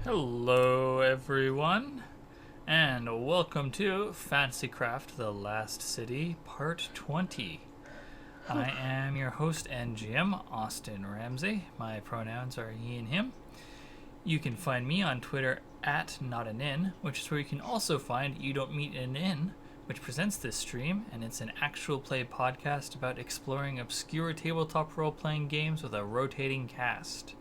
Hello, everyone, and welcome to Fantasycraft: The Last City, Part 20. I am your host and GM, Austin Ramsey. My pronouns are he and him. You can find me on Twitter at NotAnIn, which is where you can also find You Don't Meet an Inn, which presents this stream, and it's an actual play podcast about exploring obscure tabletop role-playing games with a rotating cast.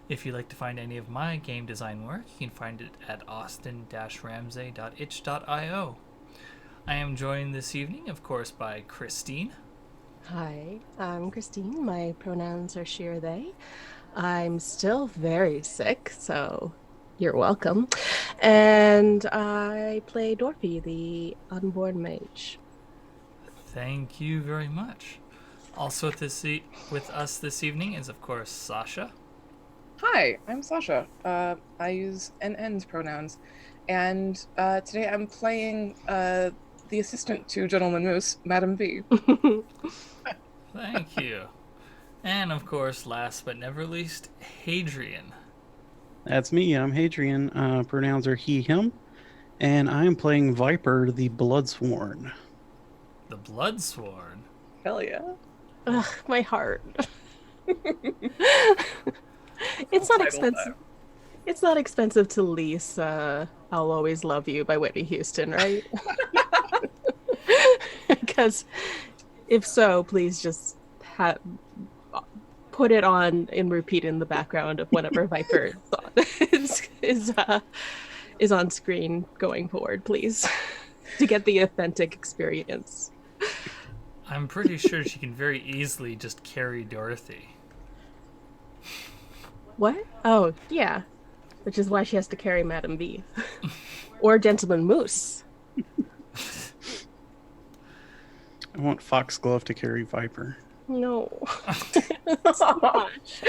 If you'd like to find any of my game design work, you can find it at austin-ramsey.itch.io. I am joined this evening, of course, by Christine. Hi, I'm Christine. My pronouns are she or they. I'm still very sick, so you're welcome. And I play Dorothy, the unborn mage. Thank you very much. Also with us this evening is, of course, Sasha. Hi, I'm Sasha. I use NN's pronouns, and today I'm playing the assistant to Gentleman Moose, Madam V. Thank you. And, of course, last but never least, Hadrian. That's me. I'm Hadrian. Pronouns are he, him. And I'm playing Viper, the Bloodsworn. The Bloodsworn. Hell yeah. Ugh, my heart. It's not expensive. It's not expensive to lease I'll Always Love You by Whitney Houston, right? Because if so, please just put it on and repeat in the background of whenever Viper is on screen going forward, please, to get the authentic experience. I'm pretty sure she can very easily just carry Dorothy. What? Oh, yeah. Which is why she has to carry Madam V. Or Gentleman Moose. I want Foxglove to carry Viper. No. So much.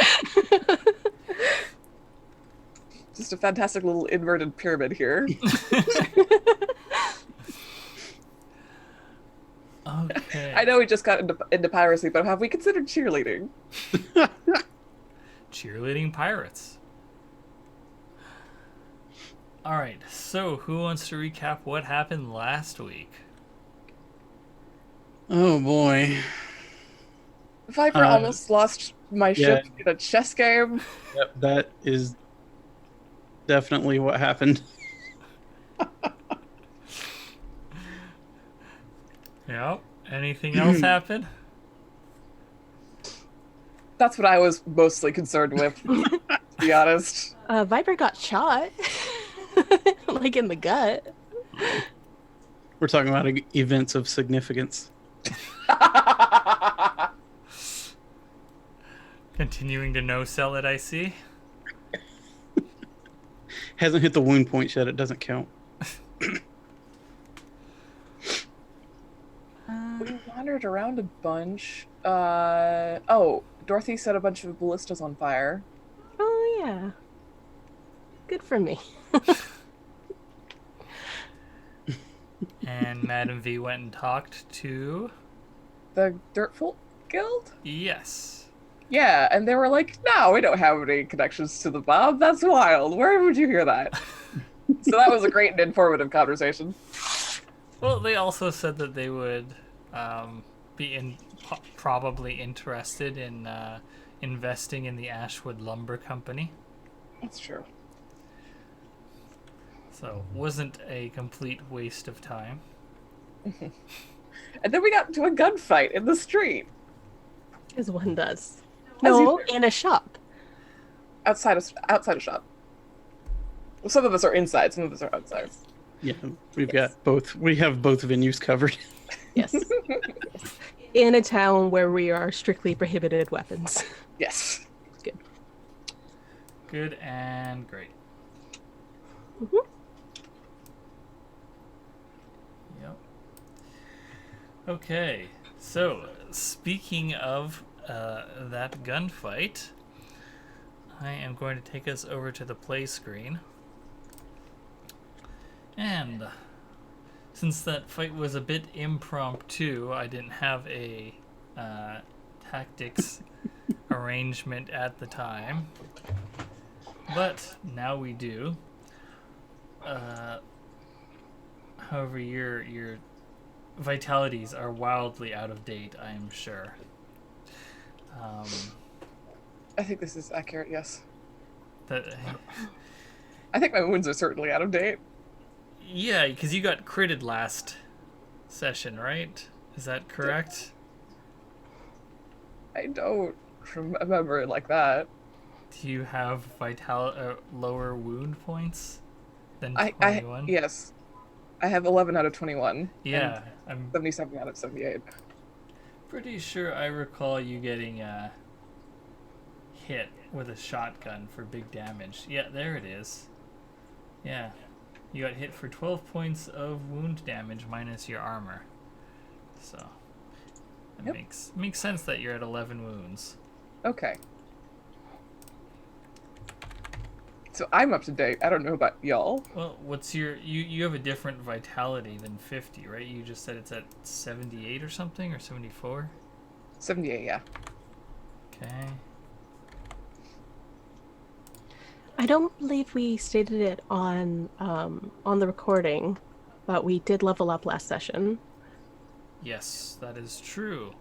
Just a fantastic little inverted pyramid here. Okay. I know we just got into piracy, but have we considered cheerleading? Cheerleading pirates. Alright, so who wants to recap what happened last week? Oh boy. Viper almost lost my ship in a chess game. Yep, that is definitely what happened. Yep. Anything else happen? That's what I was mostly concerned with, to be honest. Viper got shot. Like in the gut. We're talking about events of significance. Continuing to no-sell it, I see. Hasn't hit the wound point yet. It doesn't count. We wandered around a bunch. Dorothy set a bunch of ballistas on fire. Oh, yeah. Good for me. And Madam V went and talked to... The Dirtfolk Guild? Yes. Yeah, and they were like, no, we don't have any connections to the mob. That's wild. Where would you hear that? So that was a great and informative conversation. Well, they also said that they would be probably interested in investing in the Ashwood Lumber Company. That's true. So, wasn't a complete waste of time. And then we got into a gunfight in the street. As one does. As No, you do. in a shop. Outside a shop. Well, some of us are inside, some of us are outside. Yeah, we've got both. We have both venues covered. Yes. In a town where we are strictly prohibited weapons. Yes. Good. Good and great. Mm-hmm. Yep. Okay, so speaking of that gunfight, I am going to take us over to the play screen. And since that fight was a bit impromptu, I didn't have a tactics arrangement at the time. but now we do. However, your vitalities are wildly out of date, I am sure. I think this is accurate, yes. That I think my wounds are certainly out of date. Yeah, because you got critted last session, right? Is that correct? I don't remember it like that. Do you have lower wound points than I 21? yes. I have 11 out of 21. Yeah, And I'm 77 out of 78. pretty sure I recall you getting hit with a shotgun for big damage. Yeah, there it is. Yeah. You got hit for 12 points of wound damage minus your armor. So it Yep. makes sense that you're at 11 wounds. Okay. So I'm up to date. I don't know about y'all. Well, what's you have a different vitality than 50, right? You just said it's at 78 or something, or 74? 78, yeah. Okay. I don't believe we stated it on the recording, but we did level up last session. Yes, that is true.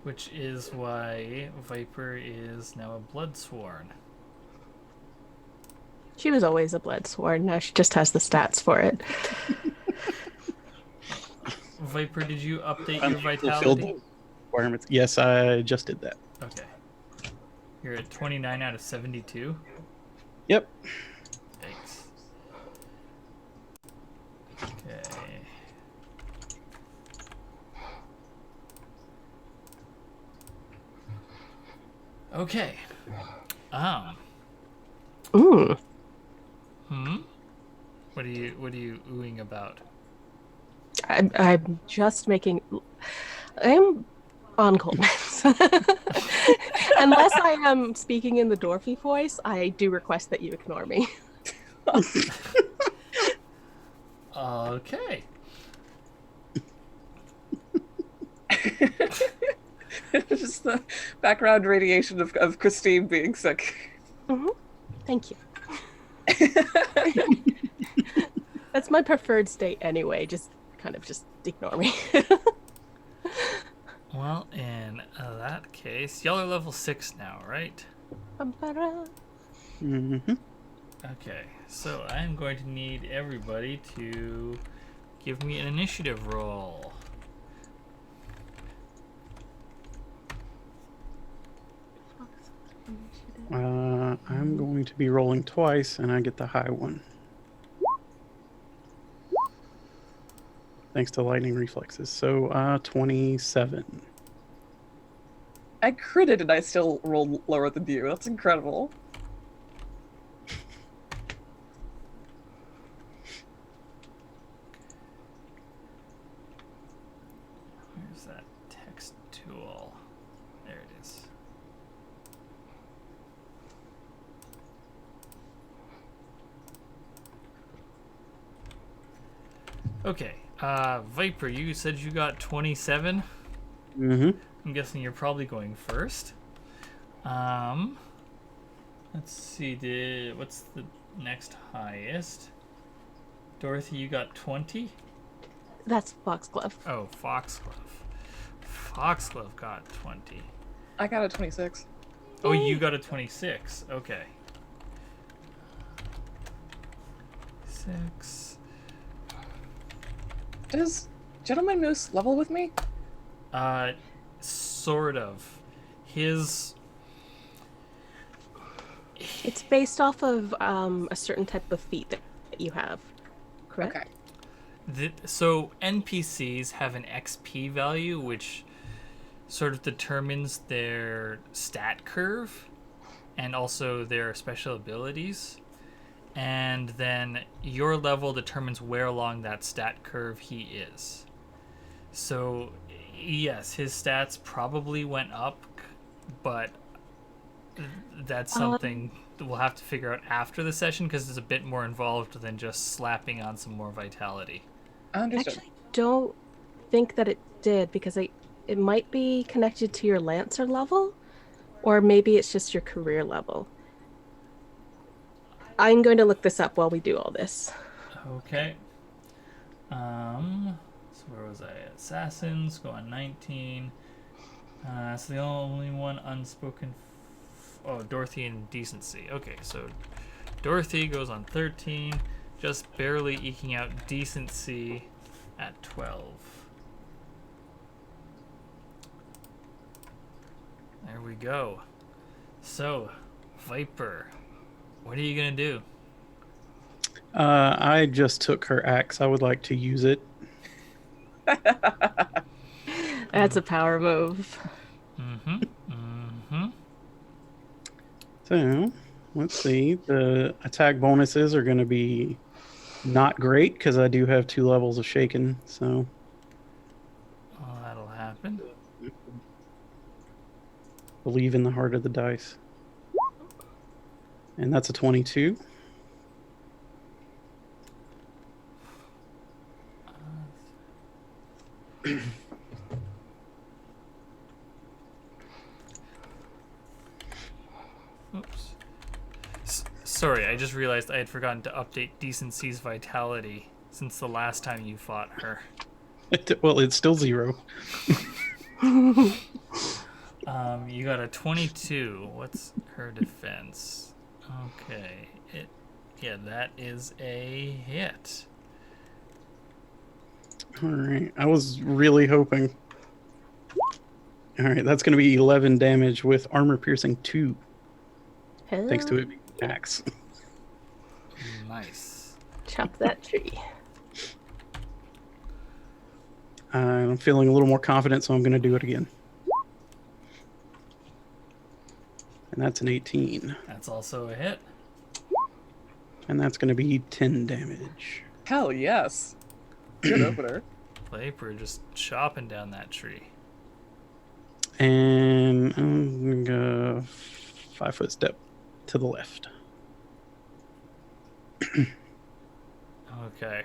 Which is why Viper is now a Bloodsworn. She was always a Bloodsworn. Now she just has the stats for it. Viper, did you update I'm your fulfilled vitality? the requirements. Yes, I just did that. Okay. You're at 29 out of 72? Yep. Thanks. Okay. Okay. Mm. Hmm? What are you oohing about? I'm just making. I'm on cold meds. Unless I am speaking in the Dorothy voice, I do request that you ignore me. Okay. Just the background radiation of Christine being sick. Mm-hmm. Thank you. That's my preferred state anyway. Just ignore me. Well, in that case, y'all are level 6 now, right? Mm-hmm. Okay, so I'm going to need everybody to give me an initiative roll. I'm going to be rolling twice, and I get the high one. Thanks to lightning reflexes. So, 27. I critted and I still rolled lower than you. That's incredible. Where's that text tool? There it is. Okay, Viper, you said you got 27? Mm-hmm. I'm guessing you're probably going first. Let's see, what's the next highest? Dorothy, you got 20? That's Foxglove. Oh, Foxglove. Foxglove got 20. I got a 26. Oh, you got a 26. Okay. 6. Does Gentleman Moose level with me? Sort of. His... It's based off of a certain type of feat that you have, correct? Okay. So NPCs have an XP value, which sort of determines their stat curve and also their special abilities. And then your level determines where along that stat curve he is. So, yes, his stats probably went up, but that's something we'll have to figure out after the session because it's a bit more involved than just slapping on some more vitality. I I understood. actually don't think that it did because it might be connected to your Lancer level, or maybe it's just your career level. I'm going to look this up while we do all this. Okay. So where was I? Assassins go on 19. So the only one unspoken. Oh, Dorothy and Decency. Okay, so Dorothy goes on 13, just barely eking out Decency at 12. There we go. So, Viper, what are you gonna do? I just took her axe. I would like to use it. That's a power move. Mm-hmm. Mm-hmm. So, let's see. The attack bonuses are going to be not great because I do have 2 levels of shaken. So, Well, that'll happen. believe in the heart of the dice. And that's a 22. Oops. Sorry, I just realized I had forgotten to update Decency's vitality since the last time you fought her. Well, it's still 0. You got a 22. What's her defense? Okay. Yeah, that is a hit. All right. I was really hoping. All right. That's going to be 11 damage with armor piercing 2, thanks to it being an axe. Nice. Chop that tree. I'm feeling a little more confident, so I'm going to do it again. And that's an 18. That's also a hit. And that's going to be 10 damage. Hell yes. Good opener. Viper just chopping down that tree. And I'm going to 5-foot step to the left. Okay.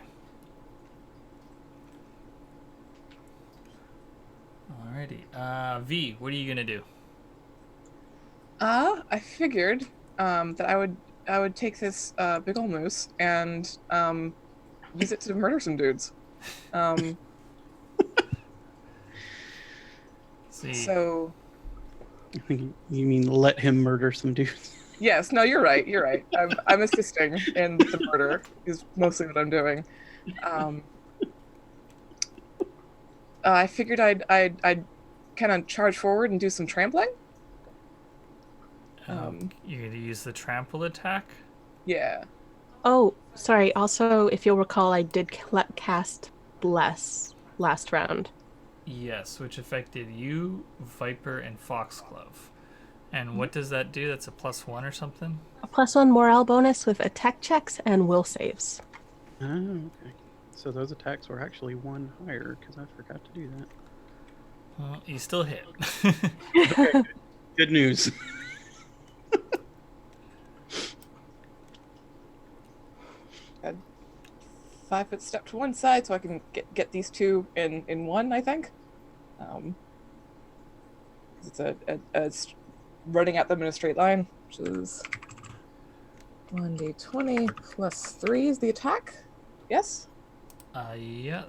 Alrighty. V, what are you gonna do? I figured that I would take this big ol' moose and use it to murder some dudes. See, So I think you mean let him murder some dudes. yes, no, you're right. You're right. I'm assisting in the murder is mostly what I'm doing. I figured I'd kind of charge forward and do some trampling. you're gonna use the trample attack? Yeah. Oh, sorry. Also, if you'll recall, I did cast Bless last round. Yes, which affected you, Viper, and Foxglove. And what does that do? That's a +1 or something? A +1 morale bonus with attack checks and will saves. Oh, okay. So those attacks were actually 1 higher because I forgot to do that. Well, you still hit. Okay, good news. I'd 5-foot step to one side so I can get these two in one. I think. It's running at them in a straight line, which is 1d20 plus 3 is the attack. Yes. Yeah.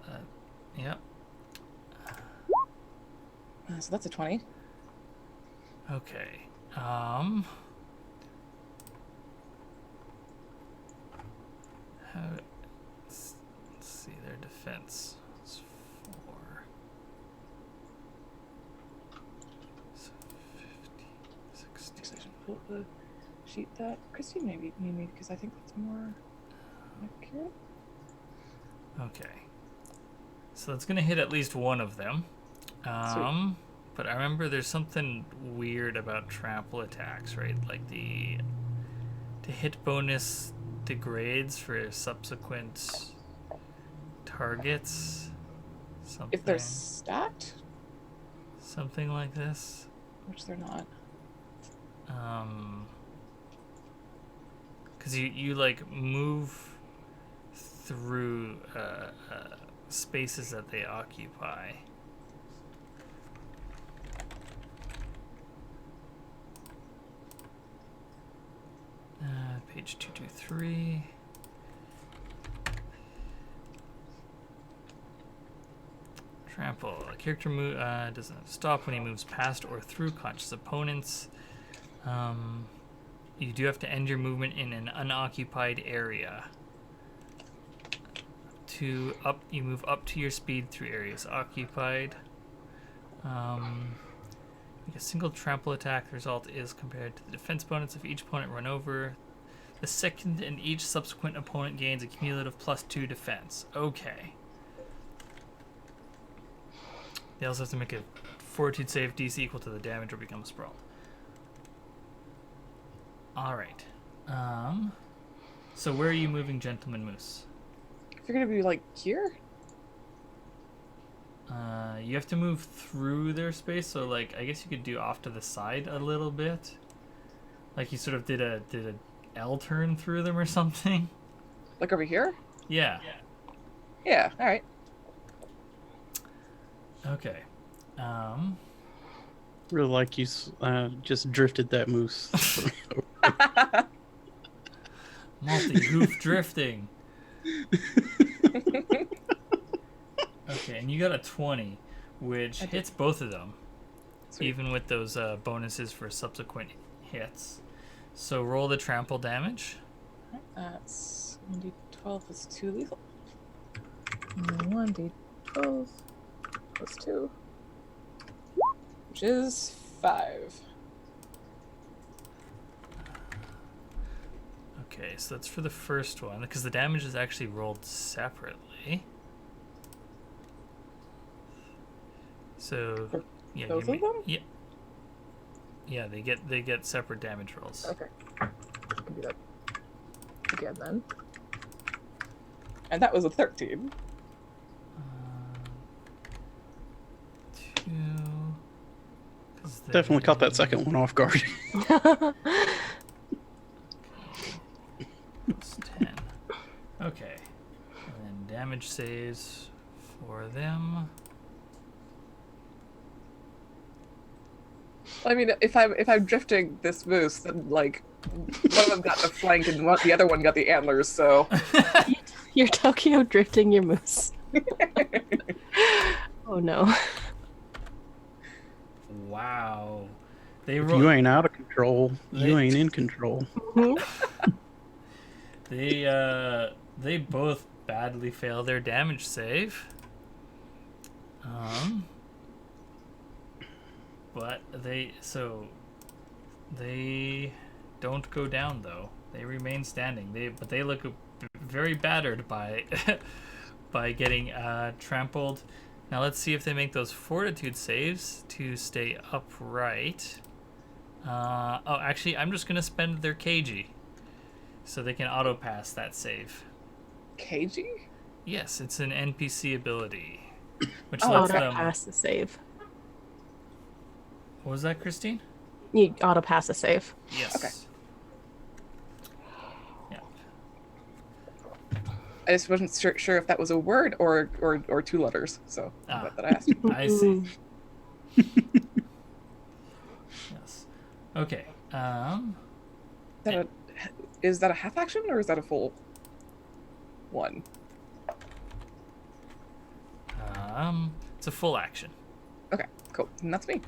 Yep. So that's a 20. Okay. Let's see their defense. It's 4. So 50, 60. I should pull up the sheet that Christine maybe made me because I think that's more accurate. Okay. So that's gonna hit at least one of them. But I remember there's something weird about trample attacks, right? Like the hit bonus degrades for subsequent targets. Something, If they're stacked, something like this. which they're not. Because you like move through spaces that they occupy. Page 223. Trample. A character doesn't stop when he moves past or through conscious opponents. You do have to end your movement in an unoccupied area. You move up to your speed through areas occupied. Make a single trample attack. The result is compared to the defense bonus of each opponent run over. The second and each subsequent opponent gains a cumulative +2 defense. Okay. They also have to make a fortitude save DC equal to the damage or become sprawled. Alright. So where are you moving, Gentleman Moose? If you're gonna be like here? You have to move through their space, so like I guess you could do off to the side a little bit. Like you sort of did a L turn through them or something. Like over here? Yeah. Yeah, alright. Okay. Really like you just drifted that moose. Multi-hoof drifting. Okay, and you got a 20, which hits both of them. Sweet. Even with those bonuses for subsequent hits. So roll the trample damage. That's 1d12 plus 2 lethal. 1d12 plus 2. Which is 5. Okay, so that's for the first one, because the damage is actually rolled separately. So, yeah, Both of them? Yeah. Yeah, they get separate damage rolls. Okay. I can do that again then. And that was a 13. 2. Definitely caught that second one off guard. Plus 10. Okay. And then damage saves for them. I mean, if I'm drifting this moose, then like one of them got the flank and the other one got the antlers. So You're Tokyo drifting your moose. Oh no. Wow. They If you ain't out of control, you They- ain't in control. They both badly fail their damage save. But they don't go down though. They remain standing. But they look very battered by by getting trampled. Now let's see if they make those fortitude saves to stay upright. Oh, actually, I'm just gonna spend their KG, so they can auto pass that save. KG? Yes, it's an NPC ability, which Oh, lets Auto them. pass the save. What was that, Christine? You auto pass a save. Yes. Okay. Yeah. I just wasn't sure if that was a word or 2 letters. So I'm glad that I asked. I see. Yes. Okay. Is that a half action or is that a full one? It's a full action. Okay, cool. And that's me.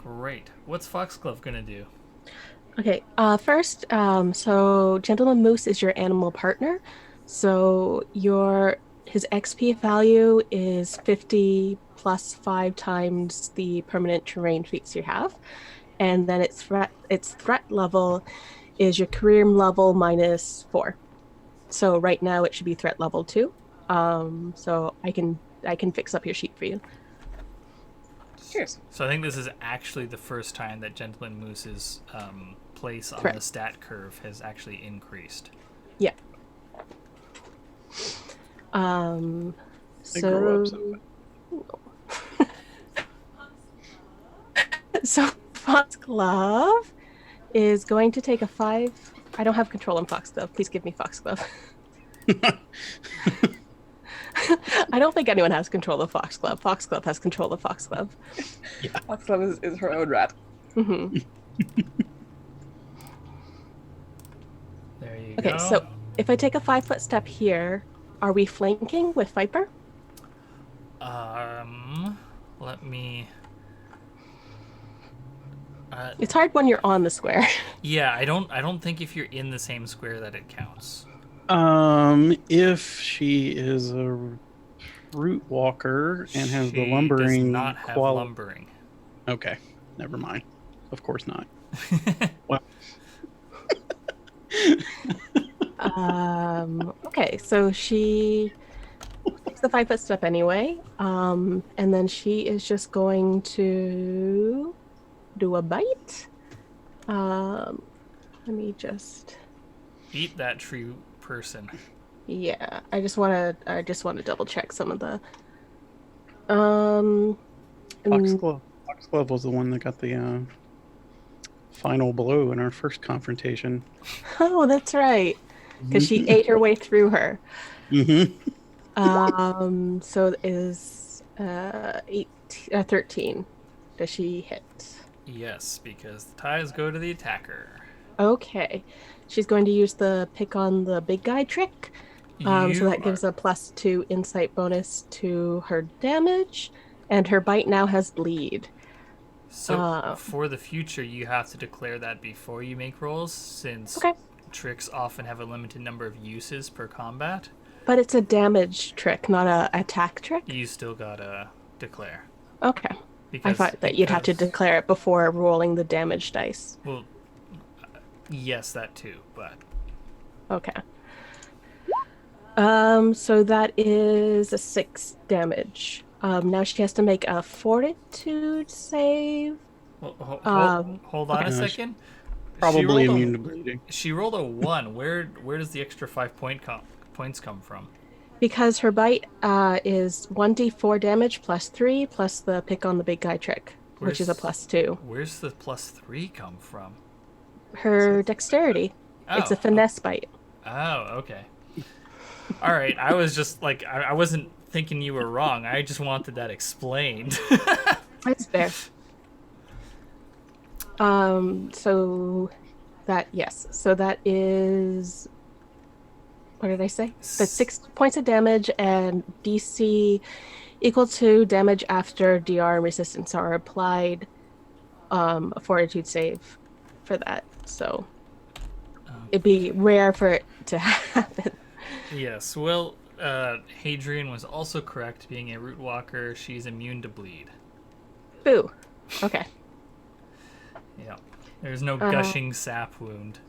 Great. What's Foxglove gonna do? Okay, first, so Gentleman Moose is your animal partner. So his XP value is 50 plus 5 times the permanent terrain feats you have. And then its threat level is your career level minus 4. So right now it should be threat level 2. So I can fix up your sheet for you. Cheers. So I think this is actually the first time that Gentleman Moose's place on Correct. the stat curve has actually increased. Yeah. They grow up so So Foxglove is going to take a 5. I don't have control on Foxglove. Please give me Foxglove. I don't think anyone has control of Foxglove. Foxglove has control of Foxglove. Foxglove is her own rat. Mm-hmm. There you Okay, go. so if I take a 5-foot step here, are we flanking with Viper? Let me. It's hard when you're on the square. Yeah, I don't think if you're in the same square that it counts. If she is a root walker and has the She lumbering does not have lumbering. Okay, never mind. Of course not. Well, Okay, so she takes the 5-foot step anyway. And then she is just going to do a bite. Let me just. Eat that tree person. Yeah, I just want to double check some of the. Foxglove. Foxglove was the one that got the final blow in our first confrontation. Oh, that's right, because she ate her way through her. Mm-hmm. So it is 13. Does she hit? Yes, because the ties go to the attacker. Okay. She's going to use the pick on the big guy trick. So that gives a +2 insight bonus to her damage, and her bite now has bleed. So for the future, you have to declare that before you make rolls, since tricks often have a limited number of uses per combat. But it's a damage trick, not a attack trick. You still gotta declare. Okay. I thought that you'd have to declare it before rolling the damage dice. Well, yes, that too, but... Okay. So that is a 6 damage. Now she has to make a fortitude save. Hold on a second. Probably immune to bleeding. She rolled a 1. Where does the extra 5 points come from? Because her bite is 1d4 damage +3 plus the pick on the big guy trick, which is a +2. Where's the +3 come from? Her dexterity. Oh. It's a finesse bite. Oh, okay. All right, I was just like, I wasn't thinking you were wrong. I just wanted that explained. That's fair. So that is, what did I say? That's 6 points of damage, and DC equal to damage after DR and resistance are applied. A fortitude save for that. So it'd be rare for it to happen. Yes, well, Hadrian was also correct. Being a root walker, she's immune to bleed. Boo. Okay. Yeah. There's no gushing sap wound.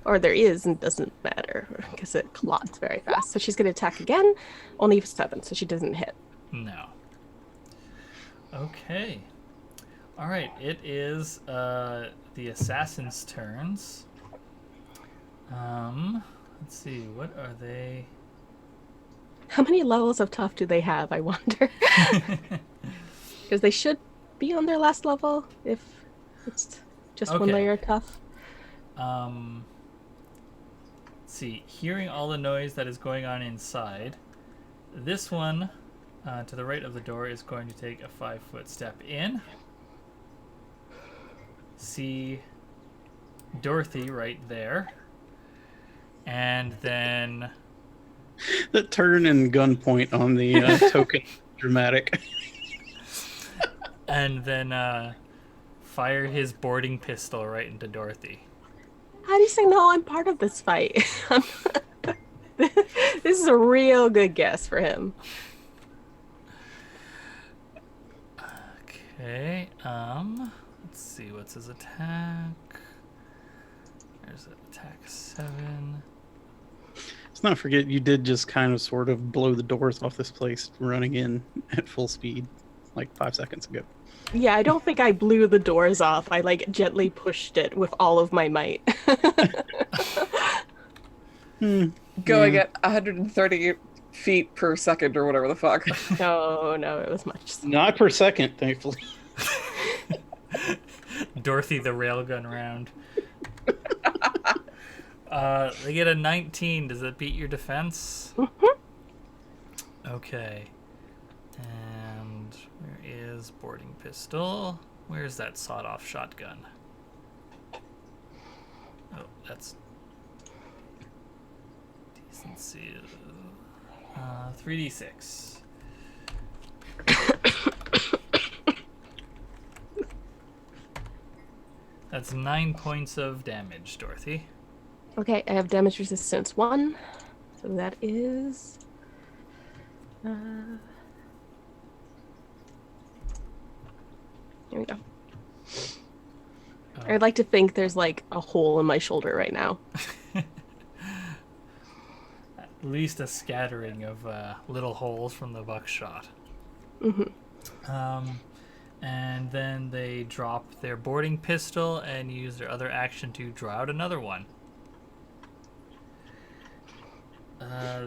Or there is, and doesn't matter, because it clots very fast. So she's going to attack again, only 7, so she doesn't hit. No. Okay. All right, it is the assassin's turns. Let's see, what are they? How many levels of tough do they have, I wonder? Because they should be on their last level if it's just one layer of tough. Let's see, hearing all the noise that is going on inside, this one to the right of the door is going to take a 5-foot step in. See Dorothy right there. And then... The turn and gunpoint on the token dramatic. And then fire his boarding pistol right into Dorothy. How do you say, no, I'm part of this fight? This is a real good guess for him. Okay, let's see, what's his attack? There's attack 7. Let's not forget you did just kind of sort of blow the doors off this place running in at full speed like 5 seconds ago. Yeah, I don't think I blew the doors off. I like gently pushed it with all of my might. Going at 130 feet per second or whatever the fuck. No, it was much. Not per second, thankfully. Dorothy the railgun round. They get a 19. Does that beat your defense? Mm-hmm. Okay. And where is boarding pistol? Where's that sawed-off shotgun? Oh, that's decency. 3d6. That's 9 points of damage, Dorothy. Okay, I have damage resistance 1. So that is... here we go. I'd like to think there's like a hole in my shoulder right now. At least a scattering of little holes from the buckshot. And then they drop their boarding pistol and use their other action to draw out another one.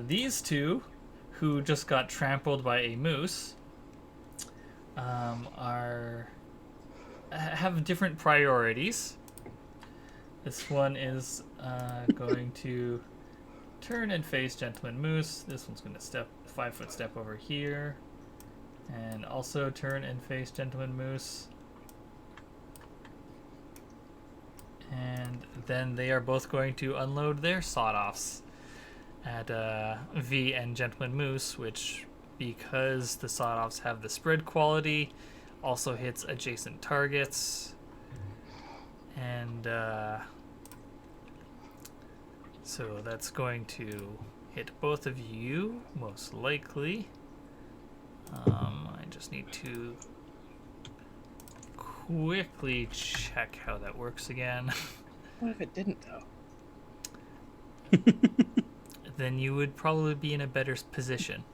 These two, who just got trampled by a moose, have different priorities. This one is going to turn and face Gentleman Moose. This one's going to 5-foot step over here. And also turn and face Gentleman Moose. And then they are both going to unload their sawed-offs at V and Gentleman Moose, which, because the sawed-offs have the spread quality, also hits adjacent targets. And so that's going to hit both of you, most likely. I just need to quickly check how that works again. What if it didn't, though? Then you would probably be in a better position.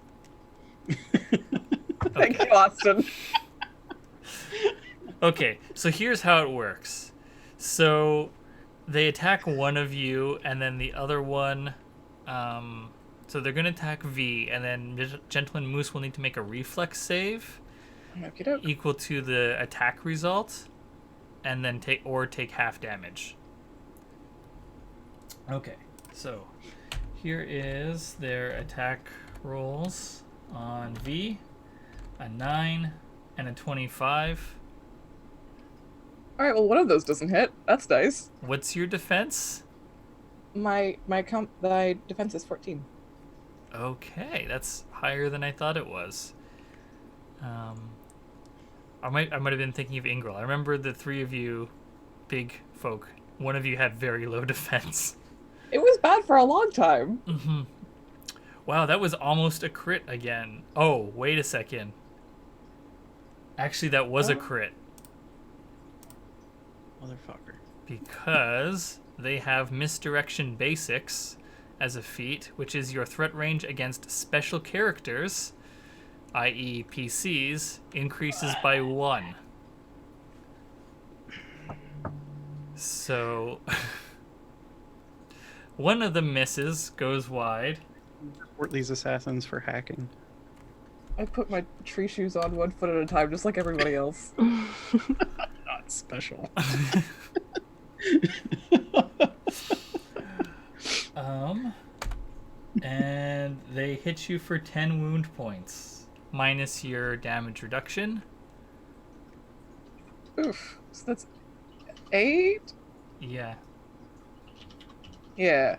Thank you, Austin. Okay, so here's how it works. So they attack one of you, and then the other one... so they're going to attack V, and then Gentleman Moose will need to make a reflex save equal to the attack result, and then take half damage. Okay, so here is their attack rolls on V. A 9 and a 25. All right, well, one of those doesn't hit. That's nice. What's your defense? My defense is 14. Okay, that's higher than I thought it was. I might have been thinking of Ingrel. I remember the three of you, big folk. One of you had very low defense. It was bad for a long time. Mm-hmm. Wow, that was almost a crit again. Oh, wait a second. Actually, that was a crit. Motherfucker. Because they have Misdirection Basics as a feat, which is your threat range against special characters, i.e. PCs, increases by 1. So, one of the misses goes wide. Report these assassins for hacking. I put my tree shoes on 1 foot at a time, just like everybody else. Not special. And they hit you for 10 wound points, minus your damage reduction. Oof. So that's 8? Yeah. Yeah.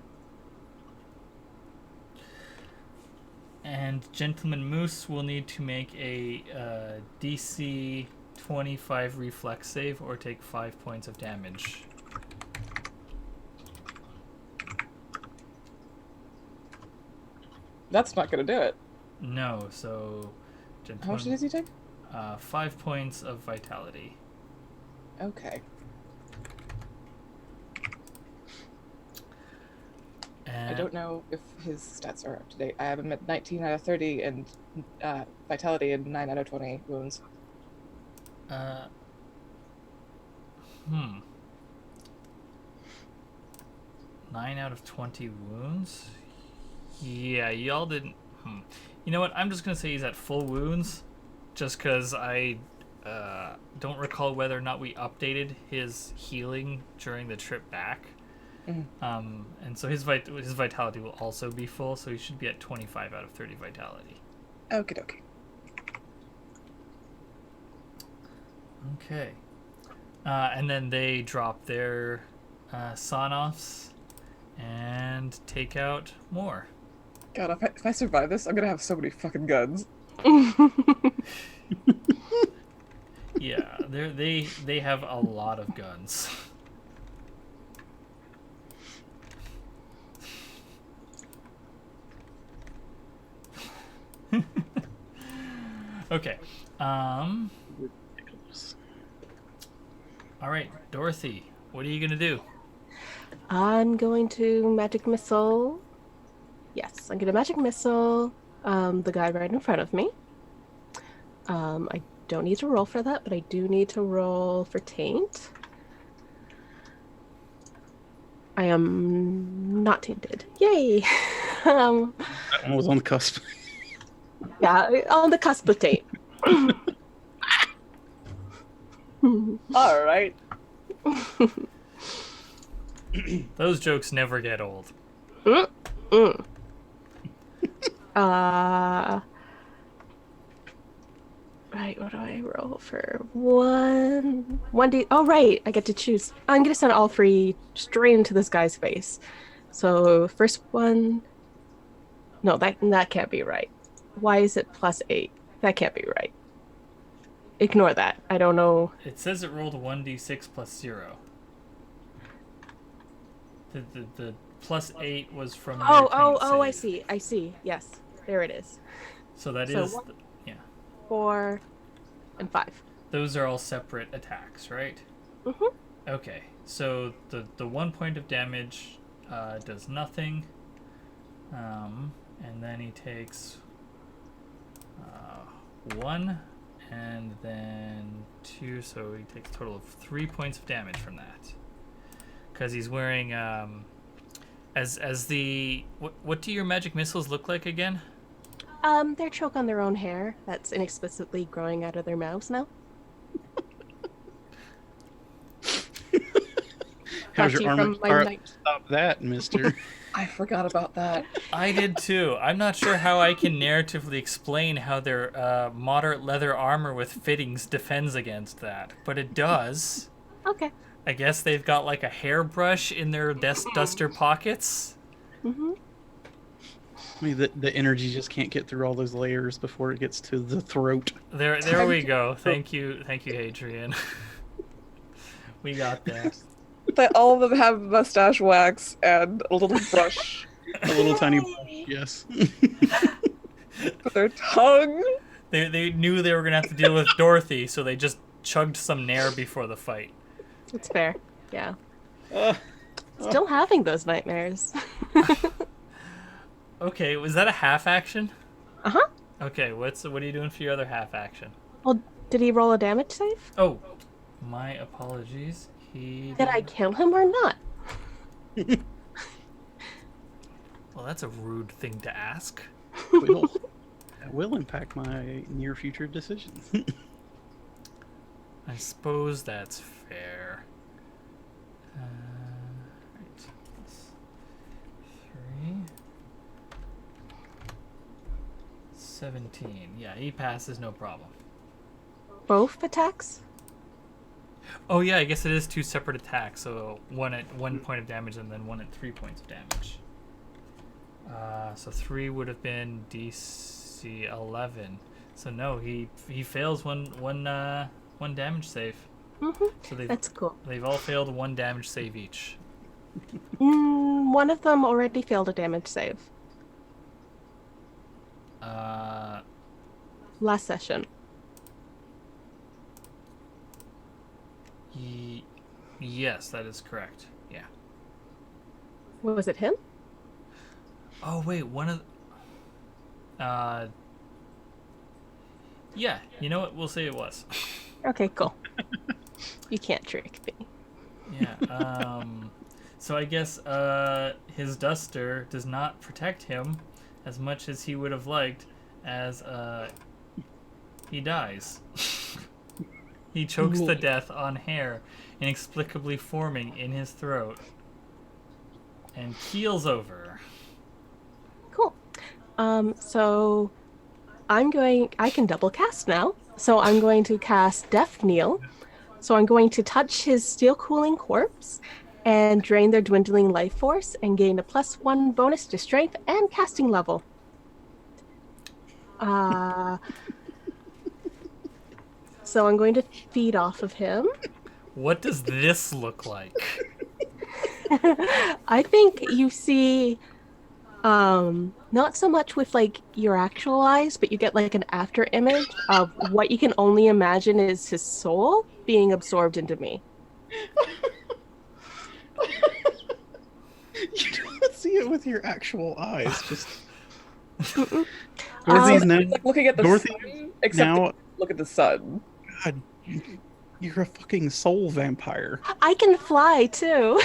And Gentleman Moose will need to make a DC 25 reflex save or take 5 points of damage. That's not gonna do it. No, so... How much does he take? 5 points of vitality. Okay. And I don't know if his stats are up to date. I have him at 19 out of 30 and vitality and 9 out of 20 wounds. 9 out of 20 wounds? Yeah, y'all didn't... You know what? I'm just going to say he's at full wounds, just because I don't recall whether or not we updated his healing during the trip back. Mm-hmm. And so his vitality will also be full, so he should be at 25 out of 30 vitality. Okie dokie. Okay. And then they drop their sawn-offs and take out more. God, if I survive this, I'm gonna have so many fucking guns. Yeah, they have a lot of guns. Okay. Ridiculous. All right, Dorothy, what are you gonna do? I'm going to magic missile. Yes, I'm gonna magic missile the guy right in front of me. I don't need to roll for that, but I do need to roll for taint. I am not tainted. Yay! That one was on the cusp. Yeah, on the cusp of taint. All right. Those jokes never get old. Right, what do I roll for? 1D. Oh, right, I get to choose. I'm gonna send all three straight into this guy's face. So, first one. No, that can't be right. Why is it +8? That can't be right. Ignore that. I don't know. It says it rolled 1d6 plus 0. The +8 was from your taint I save. see. I see. Yes, there it is. So that So is, one- yeah. 4 and 5. Those are all separate attacks, right? Mhm. Okay, so the 1 point of damage does nothing, and then he takes 1, and then 2, so he takes a total of 3 points of damage from that. Because he's wearing as the what do your magic missiles look like again? They're choke on their own hair that's inexplicably growing out of their mouths now. How's Got your you armor? from my All right, night. stop that, mister. I forgot about that. I did too. I'm not sure how I can narratively explain how their moderate leather armor with fittings defends against that, but it does. Okay. I guess they've got like a hairbrush in their desk duster pockets. Mm-hmm. I mean, the energy just can't get through all those layers before it gets to the throat. There we go. Thank you, Hadrian. We got there. All of them have mustache wax and a little brush A little tiny brush, yes. for their tongue. They knew they were gonna have to deal with Dorothy, so they just chugged some Nair before the fight. It's fair. Yeah. Still having those nightmares. Okay, was that a half action? Uh-huh. Okay, what are you doing for your other half action? Well, did he roll a damage save? Oh, my apologies. He Did I kill him or not? Well, that's a rude thing to ask. That will impact my near future decisions. I suppose that's fair. Right. That's 3. 17. Yeah, he passes, no problem. Both attacks? Oh yeah, I guess it is 2 separate attacks. So one at 1 point of damage and then one at 3 points of damage. So 3 would have been DC 11. So no, he fails one damage save. Mm-hmm. So That's cool. they've all failed 1 damage save each. One of them already failed a damage save. Last session. Yes, that is correct. Yeah. Was it him? Oh wait, one of. Yeah, you know what? We'll say it was. Okay, cool. You can't trick me. Yeah. So I guess his duster does not protect him as much as he would have liked, as he dies. He chokes to death on hair inexplicably forming in his throat and keels over. Cool. So I can double cast now. So I'm going to cast Death Kneel. So I'm going to touch his steel cooling corpse and drain their dwindling life force and gain a +1 bonus to strength and casting level. So I'm going to feed off of him. What does this look like? I think you see not so much with like your actual eyes, but you get like an after image of what you can only imagine is his soul being absorbed into me. You don't see it with your actual eyes. Just Dorothy's now. It's like looking at the Dorothy sun, except now. look at the sun. God, you're a fucking soul vampire. I can fly too.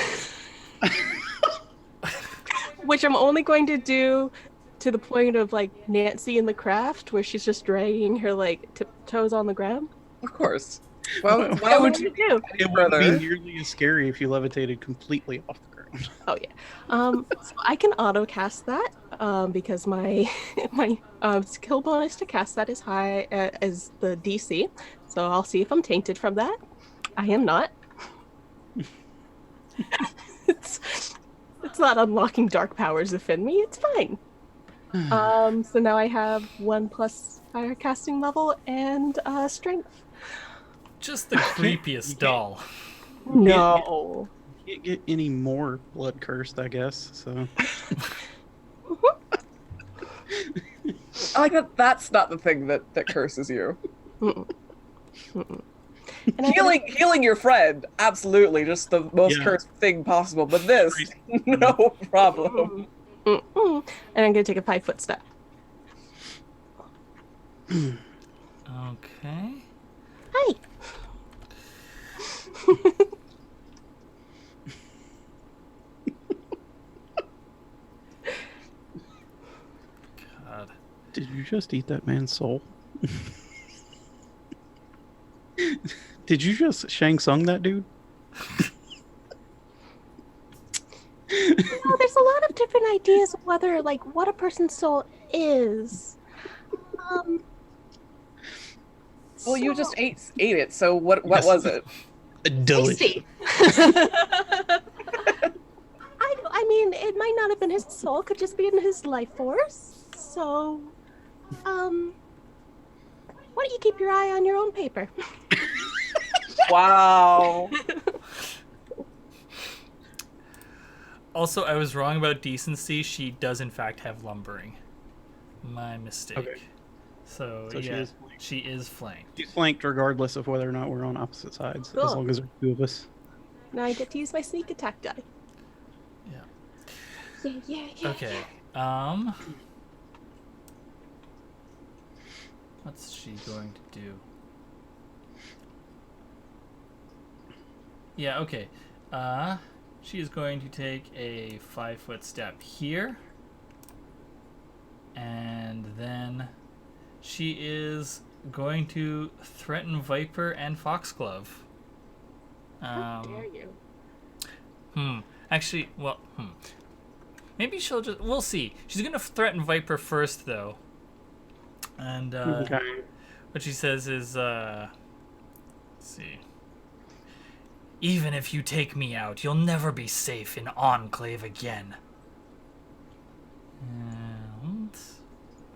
Which I'm only going to do to the point of like Nancy in The Craft, where she's just dragging her like tiptoes on the ground. Of course. Well, What why What would would you you do? It would be nearly as scary if you levitated completely off the ground. Oh yeah. So I can auto cast that because my skill bonus to cast that is high as the DC. So I'll see if I'm tainted from that. I am not. It's not unlocking dark powers within me. It's fine. So now I have 1+ higher casting level and strength. Just the creepiest doll. No. Can't get any more blood cursed, I guess. So I like that. That's not the thing that curses you. Mm-mm. Mm-mm. And Healing your friend, absolutely, just the most Yeah. cursed thing possible. But this, no problem. Mm-mm. And I'm gonna take a 5-foot step. Okay. Hi. God. did you just eat that man's soul? Did you just Shang Tsung that dude? There's a lot of different ideas of whether, like, what a person's soul is. Well, you so- just ate it. So what Yes. was it? Delicious. Tasty. I mean, it might not have been his soul; could just be in his life force. So, why don't you keep your eye on your own paper? Wow. Also, I was wrong about decency. She does, in fact, have lumbering. My mistake. Okay. So So she yeah, is flanked. she is flanked. She's flanked regardless of whether or not we're on opposite sides, as Cool. long as there's two of us. Now I get to use my sneak attack die. Yeah. Yeah. Okay. What's she going to do? Yeah, okay. She is going to take a 5-foot step here. And then she is going to threaten Viper and Foxglove. How dare you? Actually, maybe she'll just... We'll see. She's going to threaten Viper first, though. And Okay. what she says is, let's see. Even if you take me out, you'll never be safe in Enclave again. And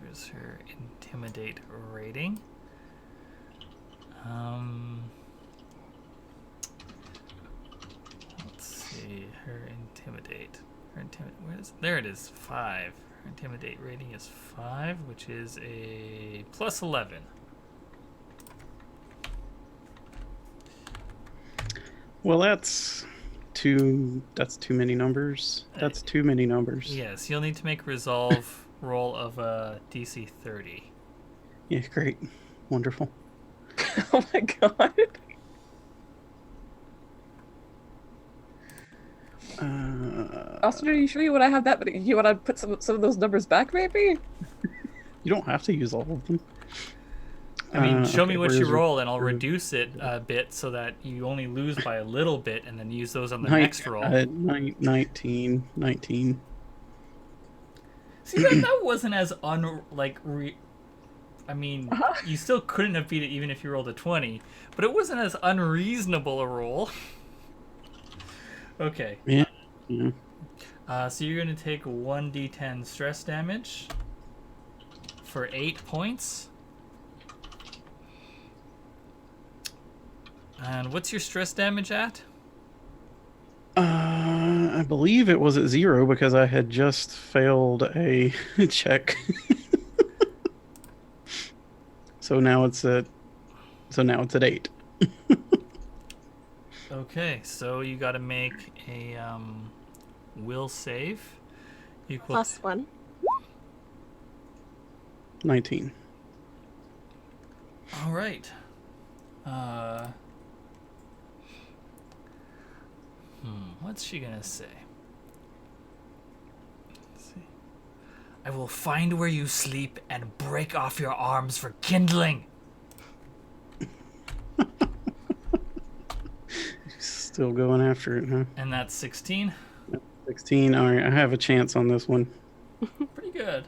where's her intimidate rating? Let's see, her intimidate. There it is, 5. Her intimidate rating is 5, which is a +11. Well, that's too many numbers. That's too many numbers. Yes, you'll need to make a resolve roll of a DC 30. Yeah, great. Wonderful. Oh my god. Austin, are you sure you want to have that? But you want to put some of those numbers back, maybe? You don't have to use all of them. I mean, show me okay, what where you is her- roll, and I'll reduce it a bit so that you only lose by a little bit, and then use those on the next roll. 19. See, that wasn't as I mean, you still couldn't have beat it even if you rolled a 20, but it wasn't as unreasonable a roll. Okay. Yeah. Yeah. So you're going to take 1d10 stress damage for 8 points. And what's your stress damage at? I believe it was at 0 because I had just failed a check. So now it's at 8. Okay, so you got to make a will save. Equal +1. 19. All right. What's she gonna say? Let's see. I will find where you sleep and break off your arms for kindling. Still going after it, huh? And that's 16. 16. All right, I have a chance on this one. Pretty good.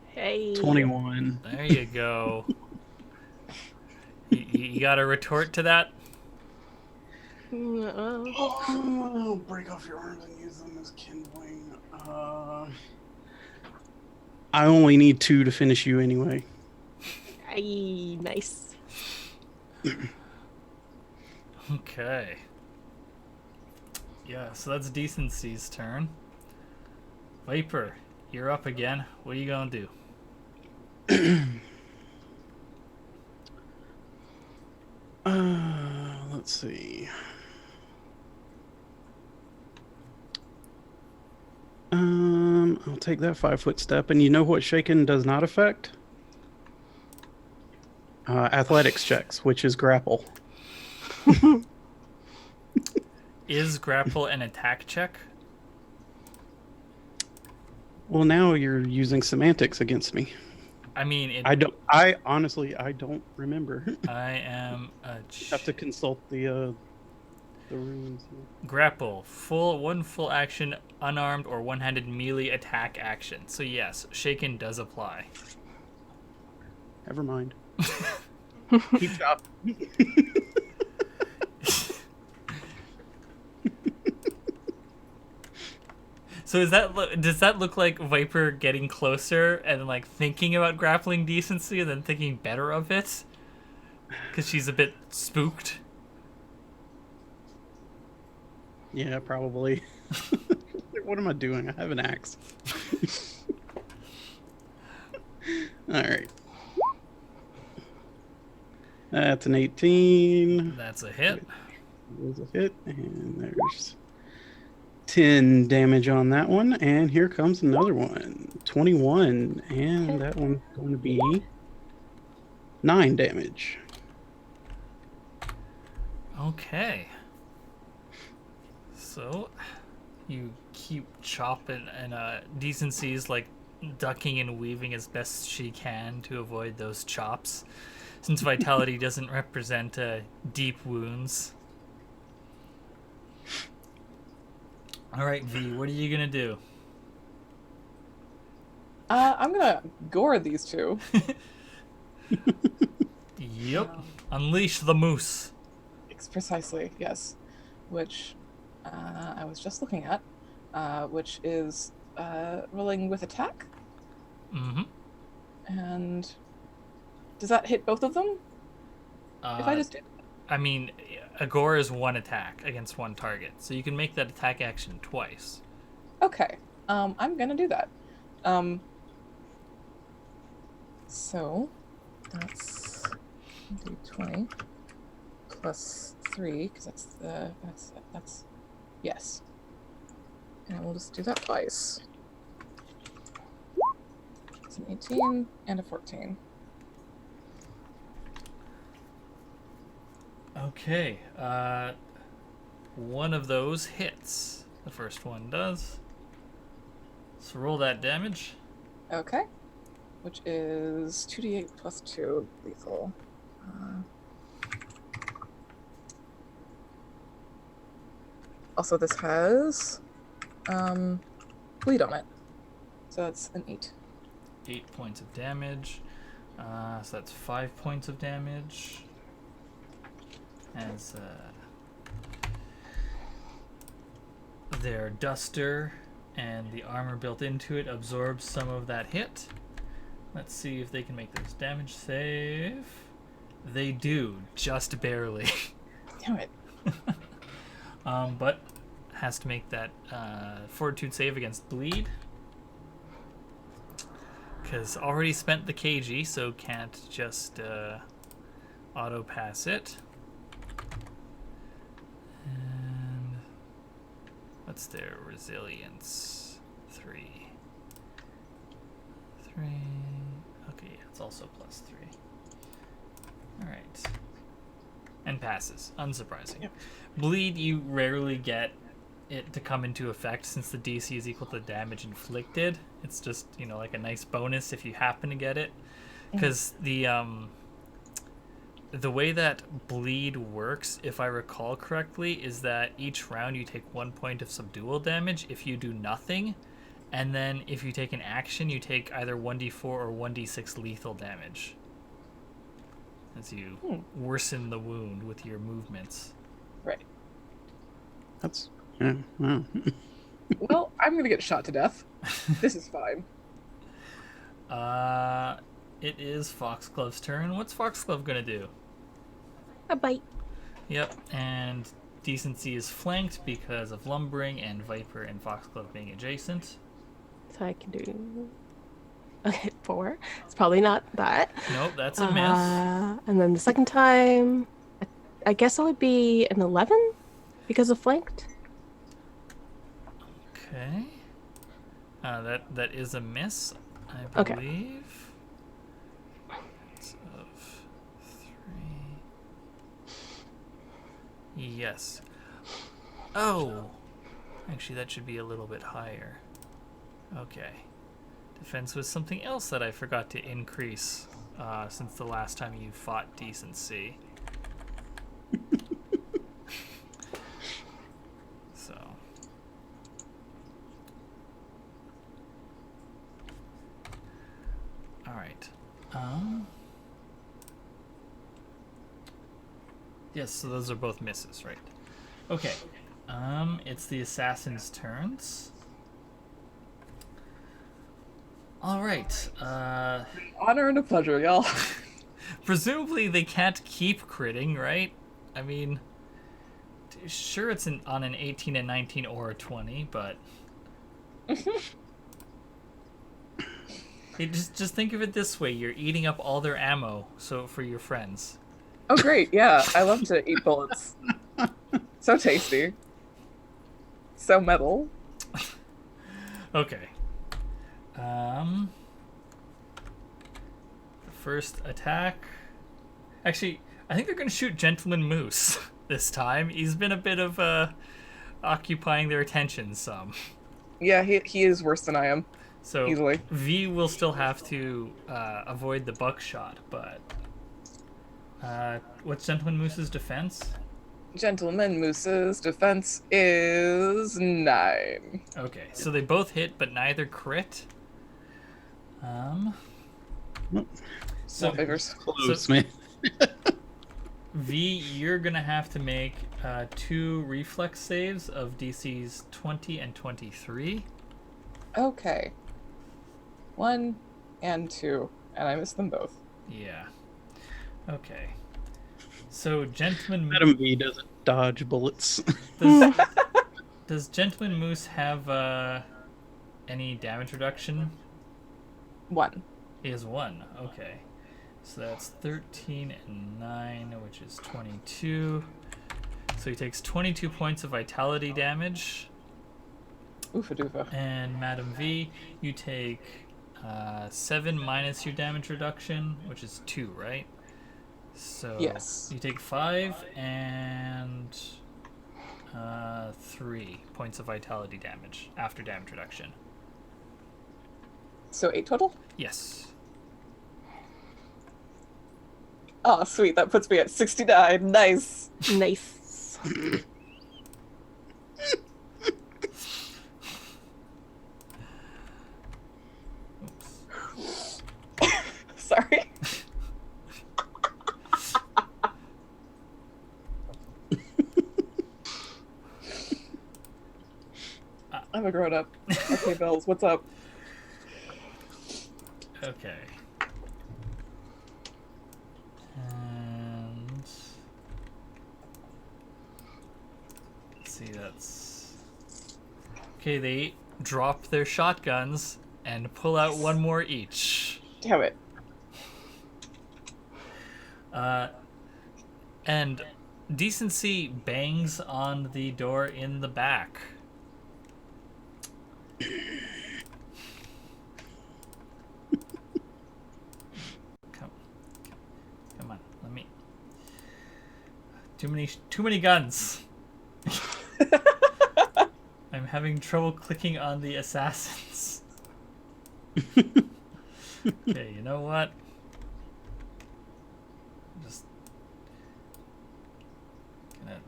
Hey. 21. There you go. You got a retort to that? Oh, break off your arms and use them as kindling. I only need 2 to finish you anyway. Ay, nice. Okay. Yeah, so that's Decency's turn. Viper, you're up again. What are you gonna do? Let's see. I'll take that 5-foot step, and you know what shaken does not affect? Athletics checks, which is grapple. Is grapple an attack check? Well, now you're using semantics against me. I mean, I honestly don't remember. I am a Have to consult the runes. grapple. One full action, unarmed or one-handed melee attack action. So yes, shaken does apply. Never mind. Keep chopping. So does that look like Viper getting closer and like thinking about grappling Decency and then thinking better of it? Because she's a bit spooked. Yeah, probably. What am I doing? I have an axe. All right. That's an 18. That's a hit. There's a hit, and there's 10 damage on that one. And here comes another one. 21, and that one's going to be 9 damage. Okay. So, you keep chopping, and Decency's like ducking and weaving as best she can to avoid those chops, since vitality doesn't represent deep wounds. All right, V, what are you gonna do? I'm gonna gore these two. Yep. Unleash the moose. Precisely, yes. Which I was just looking at, which is rolling with attack. Mm-hmm. And does that hit both of them? If I just did. I mean, a gore is one attack against one target, so you can make that attack action twice. Okay, I'm gonna do that. So that's d20 plus 3, because that's yes. And we'll just do that twice. It's an 18 and a 14. Okay, one of those hits. The first one does. So roll that damage. Okay. Which is 2d8 plus 2 lethal. Also, this has bleed on it. So that's an 8. 8 points of damage. So that's 5 points of damage. As their duster and the armor built into it absorbs some of that hit. Let's see if they can make this damage save. They do, just barely. Damn it. But has to make that fortitude save against bleed. Because already spent the KG, so can't just auto pass it. And what's their resilience? 3. Okay, yeah, it's also +3. Alright. And passes, unsurprising. Yep. Bleed, you rarely get it to come into effect since the DC is equal to damage inflicted. It's just, like a nice bonus if you happen to get it. Because the way that bleed works, if I recall correctly, is that each round you take 1 point of subdual damage if you do nothing, and then if you take an action, you take either 1d4 or 1d6 lethal damage as you worsen the wound with your movements. Right. That's yeah. Wow. Well, I'm gonna get shot to death. This is fine. It is Foxglove's turn. What's Foxglove gonna do? A bite. Yep, and Decency is flanked because of Lumbering and Viper and Foxglove being adjacent. So I can do. Okay, 4. It's probably not that. Nope, that's a miss. And then the second time, I guess it would be an 11 because of flanked. Okay. That is a miss, I Okay. believe. It's of 3. Yes. Oh! Actually, that should be a little bit higher. Okay. Defense was something else that I forgot to increase since the last time you fought Decency. So. Alright. Yes, so those are both misses, right? Okay. It's the assassin's turns. Alright. Honor and a pleasure, y'all. Presumably they can't keep critting, right? I mean, sure it's on an 18 and 19 or a 20, but just think of it this way: you're eating up all their ammo, so for your friends. Oh, great. Yeah, I love to eat bullets. So tasty. So metal. Okay. The first attack. Actually, I think they're going to shoot Gentleman Moose this time. He's been a bit of occupying their attention some. Yeah, he is worse than I am. So Easily. V will still have to avoid the buckshot, but what's Gentleman Moose's defense? Gentleman Moose's defense is 9. Okay, so they both hit, but neither crit. So No favors. Close, man. V, you're gonna have to make 2 reflex saves of DCs 20 and 23. Okay. 1 and 2, and I missed them both. Yeah. Okay. So Gentleman Madam V doesn't dodge bullets. does Gentleman Moose have any damage reduction? 1. He has 1. Okay. So that's 13 and 9, which is 22. So he takes 22 points of vitality damage. Oofa doofa. And Madam V, you take 7 minus your damage reduction, which is 2, right? So Yes. you take 5 and 3 points of vitality damage after damage reduction. So 8 total? Yes. Oh, sweet. That puts me at 69. Nice. Nice. Oops. Sorry. I'm a grown up. I pay bills. What's up? Okay. And let's see, that's okay. They drop their shotguns and pull out one more each. Damn it. And Decency bangs on the door in the back. Come on, let me. Too many guns. I'm having trouble clicking on the assassins. Okay, you know what? Just gonna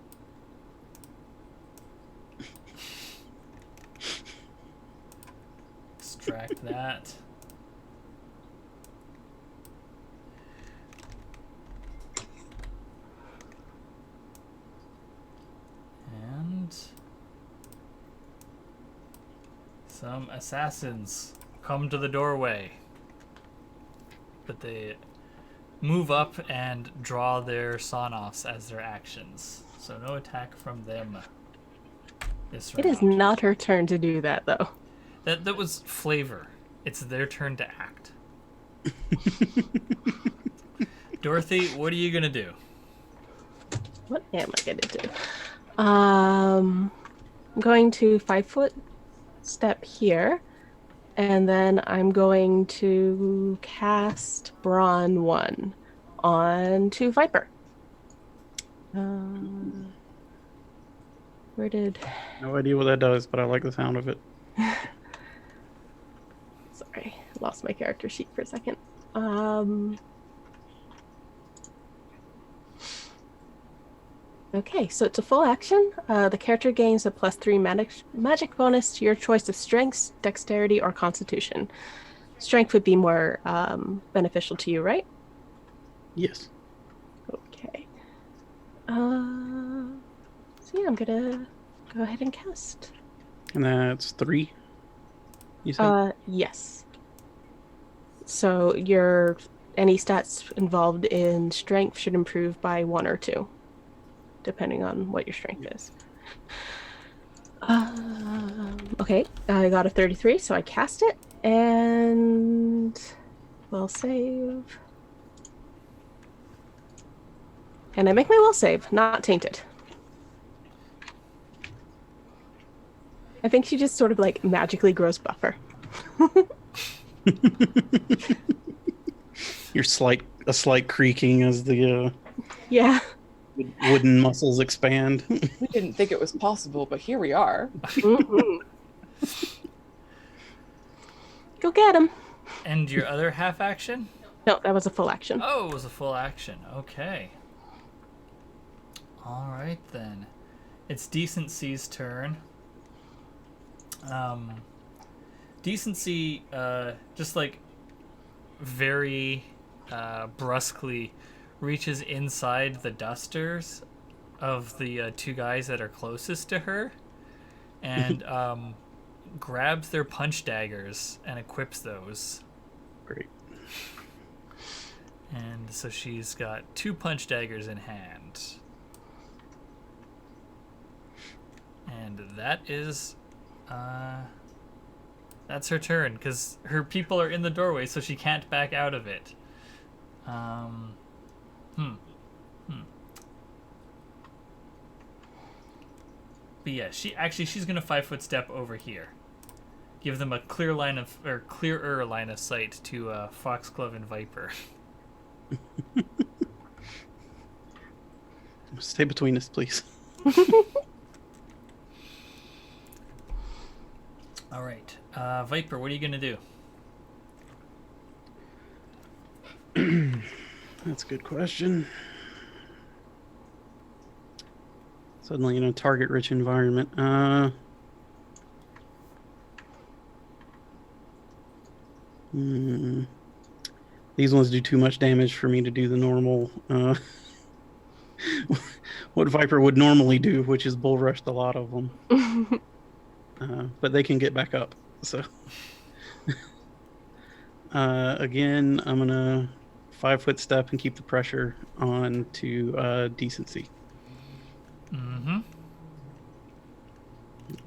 extract that. And some assassins come to the doorway, but they move up and draw their sawn-offs as their actions. So no attack from them this round. It is not her turn to do that, though. That was flavor. It's their turn to act. Dorothy, what are you gonna do? What am I going to do? I'm going to 5-foot step here, and then I'm going to cast Brawn 1 onto Viper. Where did... No idea what that does, but I like the sound of it. Sorry, lost my character sheet for a second. Okay, so it's a full action. The character gains a +3 magic bonus to your choice of strength, dexterity, or constitution. Strength would be more beneficial to you, right? Yes. Okay. So yeah, I'm gonna go ahead and cast. And that's 3. You said? Yes. So your any stats involved in strength should improve by 1 or 2. Depending on what your strength is. Okay, I got a 33, so I cast it, and will save. And I make my will save, not tainted. I think she just sort of like magically grows buffer. A slight creaking as the Yeah. wooden muscles expand. We didn't think it was possible, but here we are. Mm-hmm. Go get him. And your other half action? No, that was a full action. Oh, it was a full action. Okay. All right then. It's Decency's turn. Decency, just like very brusquely reaches inside the dusters of the 2 guys that are closest to her and grabs their punch daggers and equips those. Great. And so she's got 2 punch daggers in hand. And that is that's her turn, because her people are in the doorway, so she can't back out of it. But yeah, she's gonna 5-foot step over here. Give them a clearer line of sight to Foxglove and Viper. Stay between us, please. All right, Viper, what are you gonna do? That's a good question. Suddenly in a target-rich environment. These ones do too much damage for me to do the normal, what Viper would normally do, which is bull rush the lot of them. but they can get back up. So again, I'm gonna 5-foot step and keep the pressure on to decency. Mm-hmm.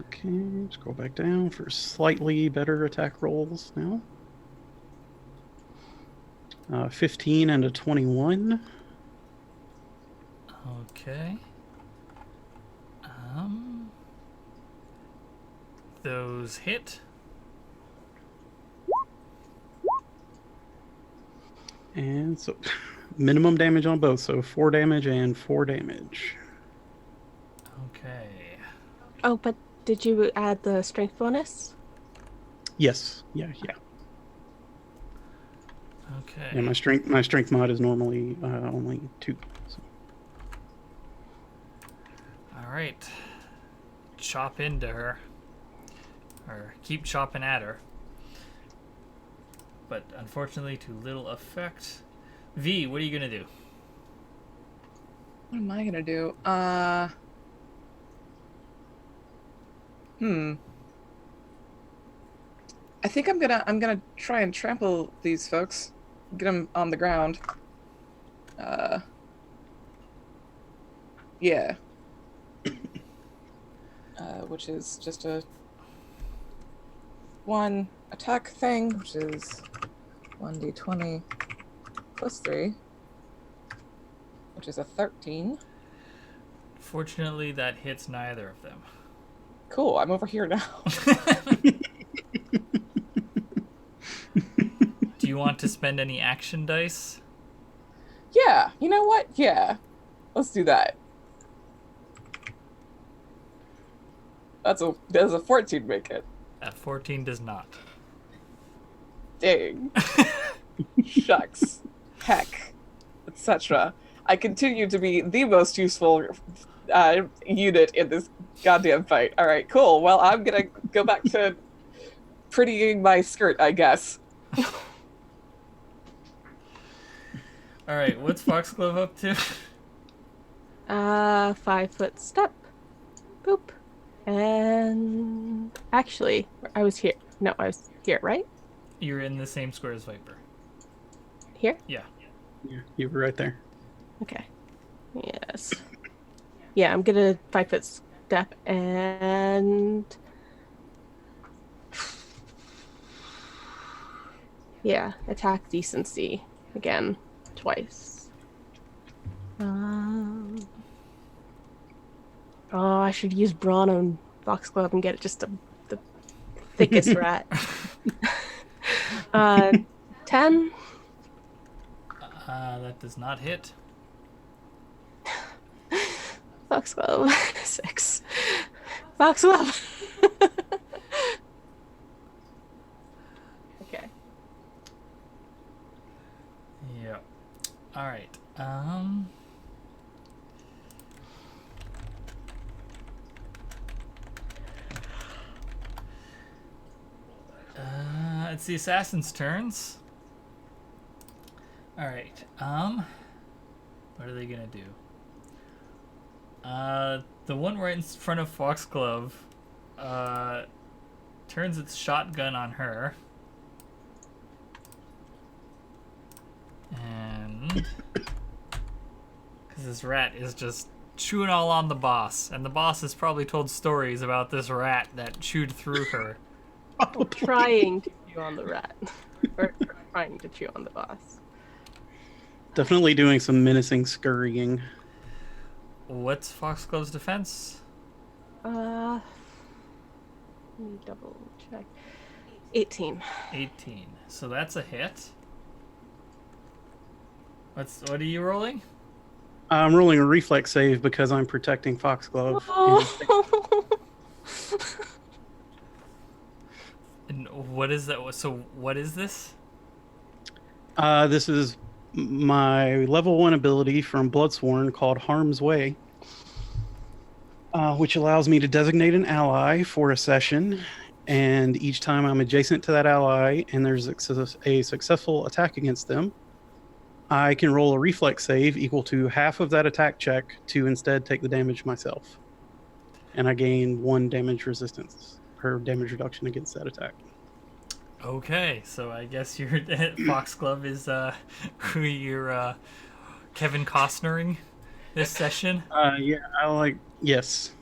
Okay, scroll back down for slightly better attack rolls now. 15 and a 21. Okay. Those hit. And so minimum damage on both, so 4 damage and 4 damage. Okay. Oh, but did you add the strength bonus? Yes. Yeah. Okay. Yeah, my strength mod is normally only 2. So. All right. Chop into her. Or keep chopping at her. But unfortunately, to little effect. V, what are you going to do? What am I gonna do? I think I'm gonna try and trample these folks, get them on the ground. Yeah. Which is just a 1 attack thing, which is 1d20 plus 3, which is a 13. Fortunately, that hits neither of them. Cool, I'm over here now. Do you want to spend any action dice? Yeah, you know what? Yeah. Let's do that. Does a 14 make it? That 14 does not. Dang. Shucks. Heck. Etc. I continue to be the most useful unit in this goddamn fight. Alright, cool. Well, I'm gonna go back to prettying my skirt, I guess. Alright, what's Foxglove up to? 5-foot step. Boop. And actually, I was here. No, I was here, right? You're in the same square as Viper. Here? Yeah. Yeah, you were right there. Okay. Yes. Yeah, I'm gonna 5-foot step and yeah, attack decency again twice. Oh, I should use Brawn on Foxglove and get it just the thickest rat. 10. That does not hit. Foxglove. 6. Foxglove. Okay. Yeah. Alright. It's the assassin's turns. Alright, what are they gonna do? The one right in front of Foxglove, turns its shotgun on her. And because this rat is just chewing all on the boss, and the boss has probably told stories about this rat that chewed through her. Trying to chew on the rat. Or trying to chew on the boss. Definitely doing some menacing scurrying. What's Foxglove's defense? Let me double check. 18. 18. So that's a hit. What are you rolling? I'm rolling a reflex save because I'm protecting Foxglove. Oh. And what is that? So what is this? This is my level 1 ability from Bloodsworn called Harm's Way, which allows me to designate an ally for a session, and each time I'm adjacent to that ally and there's a successful attack against them, I can roll a reflex save equal to half of that attack check to instead take the damage myself. And I gain 1 damage resistance. her damage reduction against that attack. Okay, so I guess your Foxglove is who you're Kevin Costnering this session. Yeah, I like yes.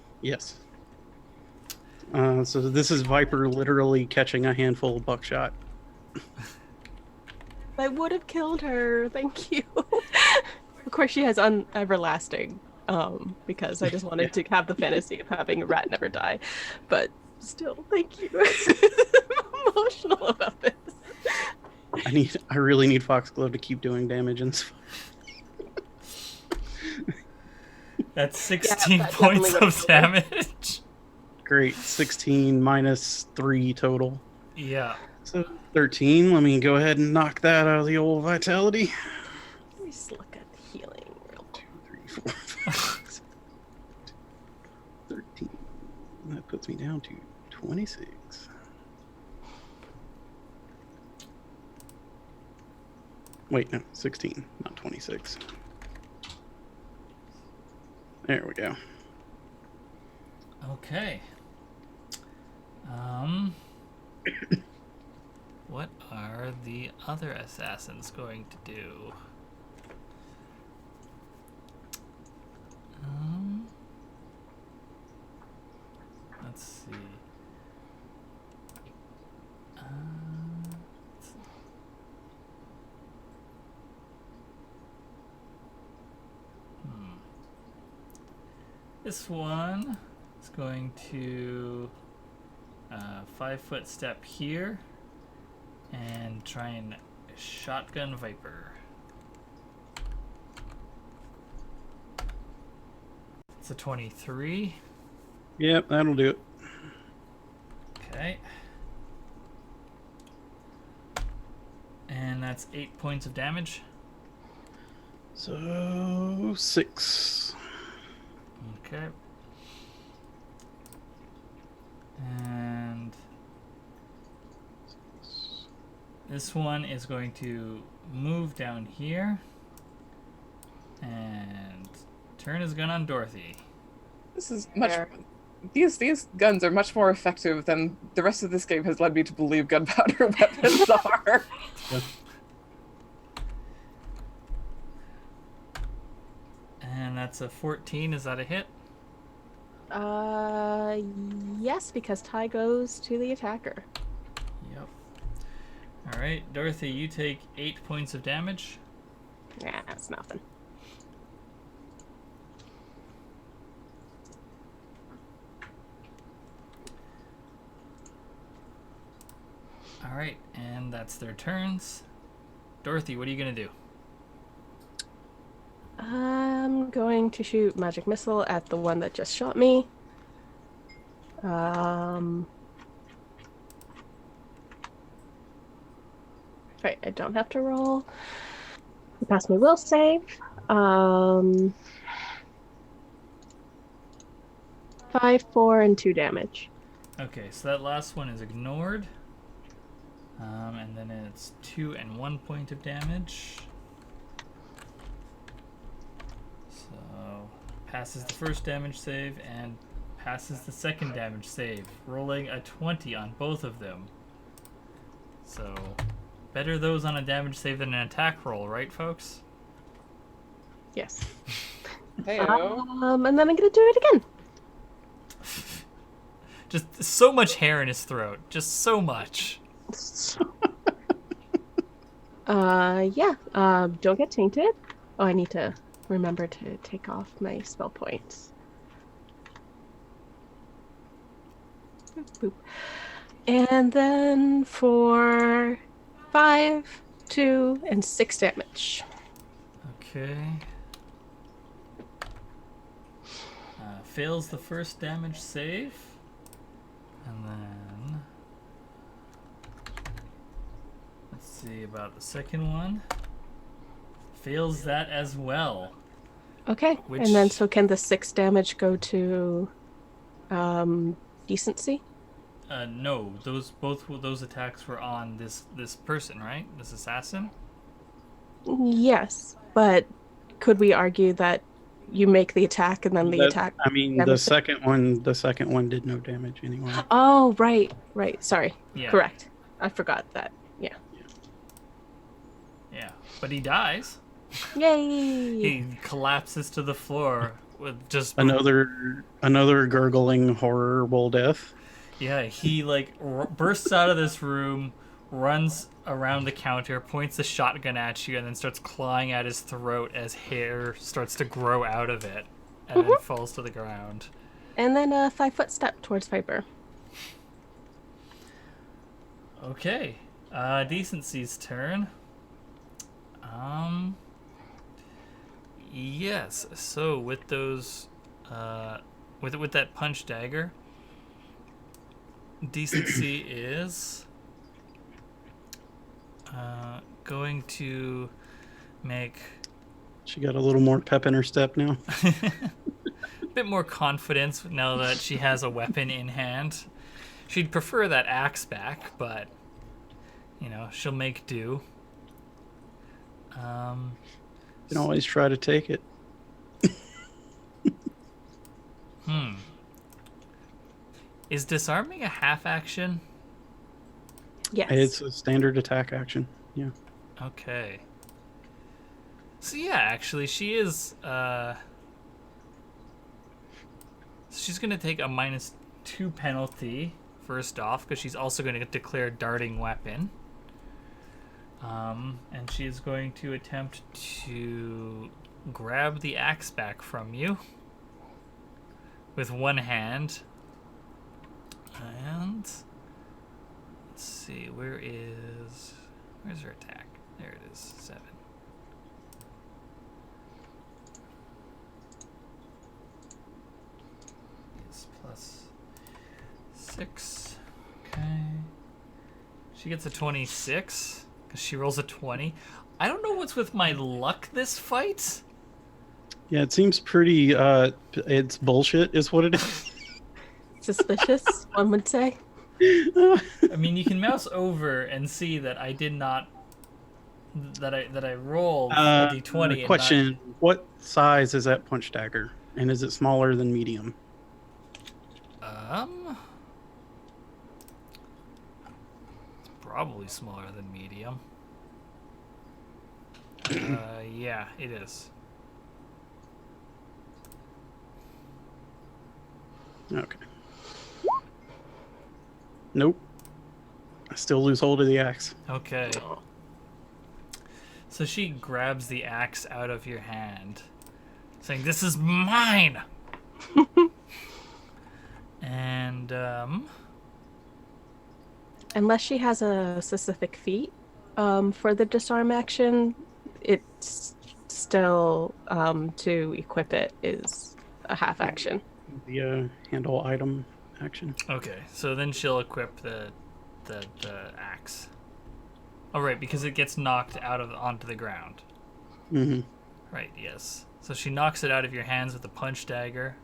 So this is Viper literally catching a handful of buckshot. I would have killed her. Thank you. Of course, she has everlasting. Because I just wanted to have the fantasy of having a rat never die. But still, thank you. I'm emotional about this. I really need Foxglove to keep doing damage and stuff. That's 16 that points definitely of damage. Great, 16 minus 3 total. Yeah. So 13. Let me go ahead and knock that out of the old vitality. Let me just look at the healing real quick. 2, 3, 4, 5, 6, 13. That puts me down to 26. Wait, no, 16, not 26. There we go. Okay. What are the other assassins going to do? Let's see. This one is going to 5-foot step here and try and shotgun Viper. It's a 23. Yep, that'll do it. Okay. And that's 8 points of damage. So 6. Okay. And this one is going to move down here and turn his gun on Dorothy. This is much. These guns are much more effective than the rest of this game has led me to believe gunpowder weapons are. Yeah. And that's a 14. Is that a hit? Yes, because tie goes to the attacker. Yep. All right, Dorothy, you take 8 points of damage. Yeah, that's nothing. All right, and that's their turns. Dorothy, what are you gonna do? I'm going to shoot magic missile at the one that just shot me. Right, I don't have to roll. Pass my will save. 5, 4, and 2 damage. Okay, so that last one is ignored. And then it's 2 and 1 point of damage. So passes the first damage save and passes the second damage save, rolling a 20 on both of them. So better those on a damage save than an attack roll, right, folks? Yes. Heyo. And then I'm gonna do it again. Just so much hair in his throat. Just so much. Yeah. Don't get tainted. Oh, I need to remember to take off my spell points. Boop, boop. And then for 5, 2, and 6 damage. Okay. Fails the first damage save. And then let's see about the second one. Fails that as well. Okay. Which- And then so can the 6 damage go to decency? No, both those attacks were on this person, right? This assassin. Yes, but could we argue that you make the attack and then the attack. I mean, the damage. second one did no damage anyway. Oh, right. Sorry. Yeah. Correct. I forgot that. Yeah. Yeah. But he dies. Yay! He collapses to the floor with just Another gurgling, horrible death. Yeah, he like bursts out of this room, runs around the counter, points the shotgun at you, and then starts clawing at his throat as hair starts to grow out of it, and then falls to the ground. And then a 5-foot step towards Viper. Okay, Decency's turn. Yes. So with those, with that punch dagger, Decency is going to make She got a little more pep in her step now. a bit more confidence now that she has a weapon in hand. She'd prefer that axe back, but she'll make do. You can always try to take it. Is disarming a half action? Yes. It's a standard attack action. Yeah. Okay. So yeah, actually, she is. She's gonna take a -2 penalty first off because she's also going to declare darting weapon. And she's going to attempt to grab the axe back from you with one hand. And let's see, where's her attack? There it is, 7. Is +6. Okay. She gets a 26 because she rolls a 20. I don't know what's with my luck this fight. Yeah, it seems pretty. It's bullshit, is what it is. Suspicious, one would say. I mean, you can mouse over and see that I did not. That I rolled a d20. Question: what size is that punch dagger, and is it smaller than medium? It's probably smaller than medium. Yeah, it is. Okay. Nope. I still lose hold of the axe. Okay. So she grabs the axe out of your hand, saying, "This is mine!" And, Unless she has a specific feat for the disarm action, it's still to equip it is a half action. The handle item action. okay, so then she'll equip the axe. Oh, right, because it gets knocked onto the ground. Mm-hmm. Right, yes. So she knocks it out of your hands with a punch dagger,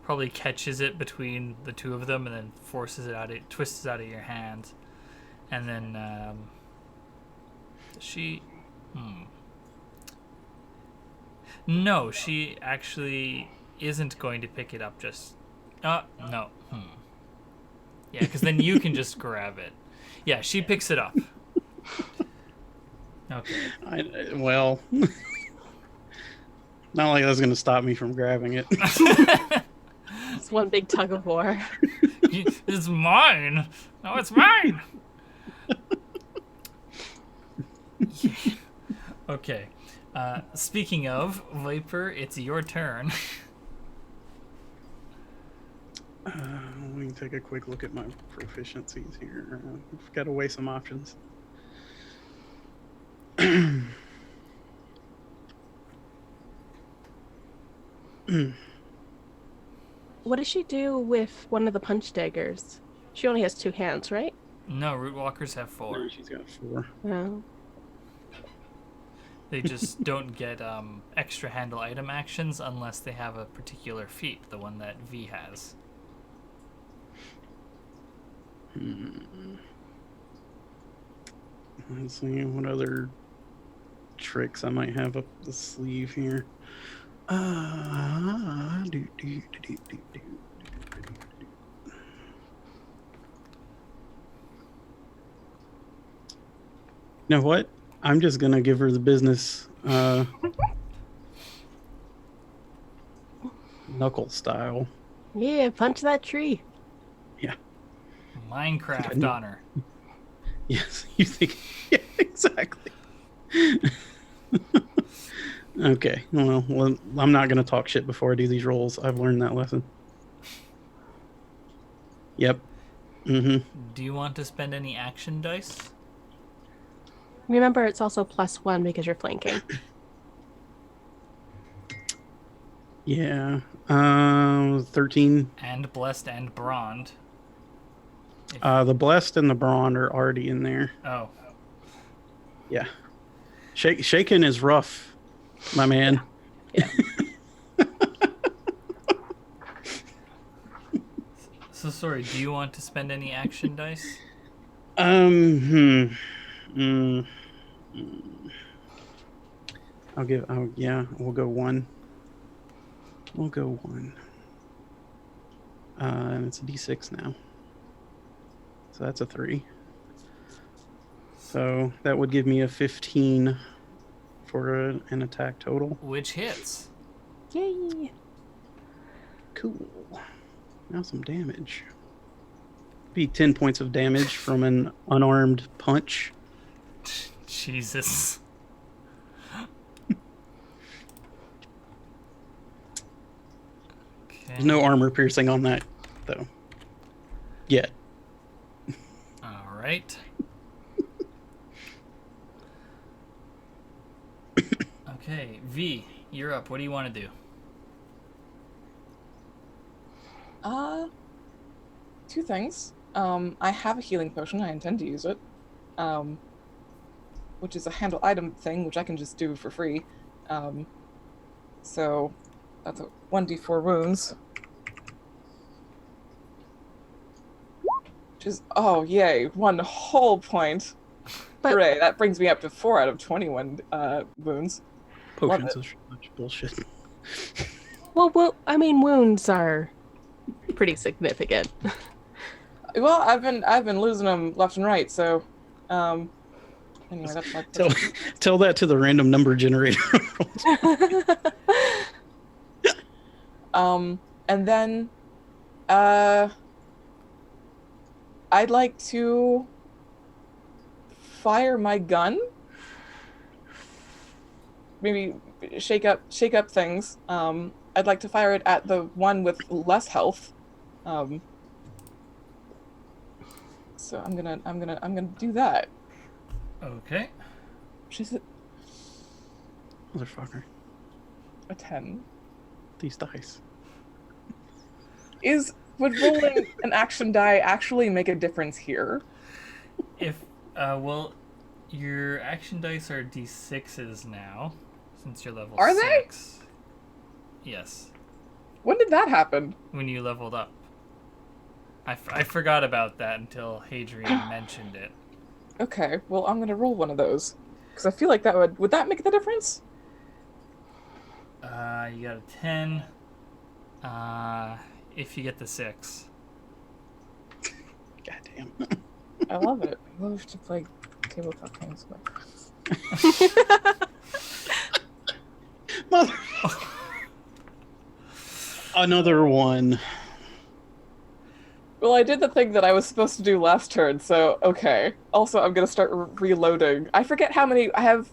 probably catches it between the two of them, and then twists it out of your hand. And then, No, she actually isn't going to pick it up just... no. Yeah, because then you can just grab it. Yeah, she picks it up. Okay. Well, not like that's going to stop me from grabbing it. It's one big tug of war. It's mine. No, it's mine. Yeah. Okay. Speaking of Viper, it's your turn. We can take a quick look at my proficiencies here. I've got to weigh some options. What does she do with one of the punch daggers? She only has 2 hands, right? No, root walkers have 4. No, she's got 4. No. They just don't get extra handle item actions unless they have a particular feat, the one that V has. Let's see what other tricks I might have up the sleeve here. Do, do, do, do, do, do. You know what? I'm just gonna give her the business, knuckle style. Yeah, punch that tree. Yeah. Minecraft on her. Yes, you think? Yeah, exactly. Okay. Well, I'm not gonna talk shit before I do these rolls. I've learned that lesson. Yep. Mm-hmm. Do you want to spend any action dice? Remember, it's also +1 because you're flanking. Yeah. 13. And blessed and brawned. The blessed and the brawn are already in there. Oh. Yeah. Shaken is rough, my man. Yeah. So sorry, do you want to spend any action dice? We'll go 1. We'll go 1. And it's a D6 now. So that's a 3. So that would give me a 15 for an attack total. Which hits. Yay! Cool. Now some damage. Be 10 points of damage from an unarmed punch. Jesus. There's no armor piercing on that, though. Yet. All right. Okay, V, you're up. What do you want to do? Two things. I have a healing potion. I intend to use it. Which is a handle item thing, which I can just do for free. So that's a 1d4 wounds. Which is, oh yay, 1 whole point. But- Hooray, that brings me up to 4 out of 21 wounds. Potions are such bullshit. Well, I mean, wounds are pretty significant. Well, I've been losing them left and right, so anyway, that's my Tell that to the random number generator. And then I'd like to fire my gun. Maybe shake up things. I'd like to fire it at the one with less health. So I'm gonna do that. Okay. Which is Motherfucker. a 10. These dice. Would rolling an action die actually make a difference here? If, well, your action dice are D6s now, since you're level Are they? 6. Yes. When did that happen? When you leveled up. I forgot about that until Hadrian mentioned it. Okay, well I'm gonna roll one of those. Because I feel like that would that make the difference? You got a 10. If you get the 6. Goddamn. I love it. I love to play tabletop games with my friends. Mother. Another one. Well, I did the thing that I was supposed to do last turn, so okay. Also, I'm gonna start reloading. I forget how many I have.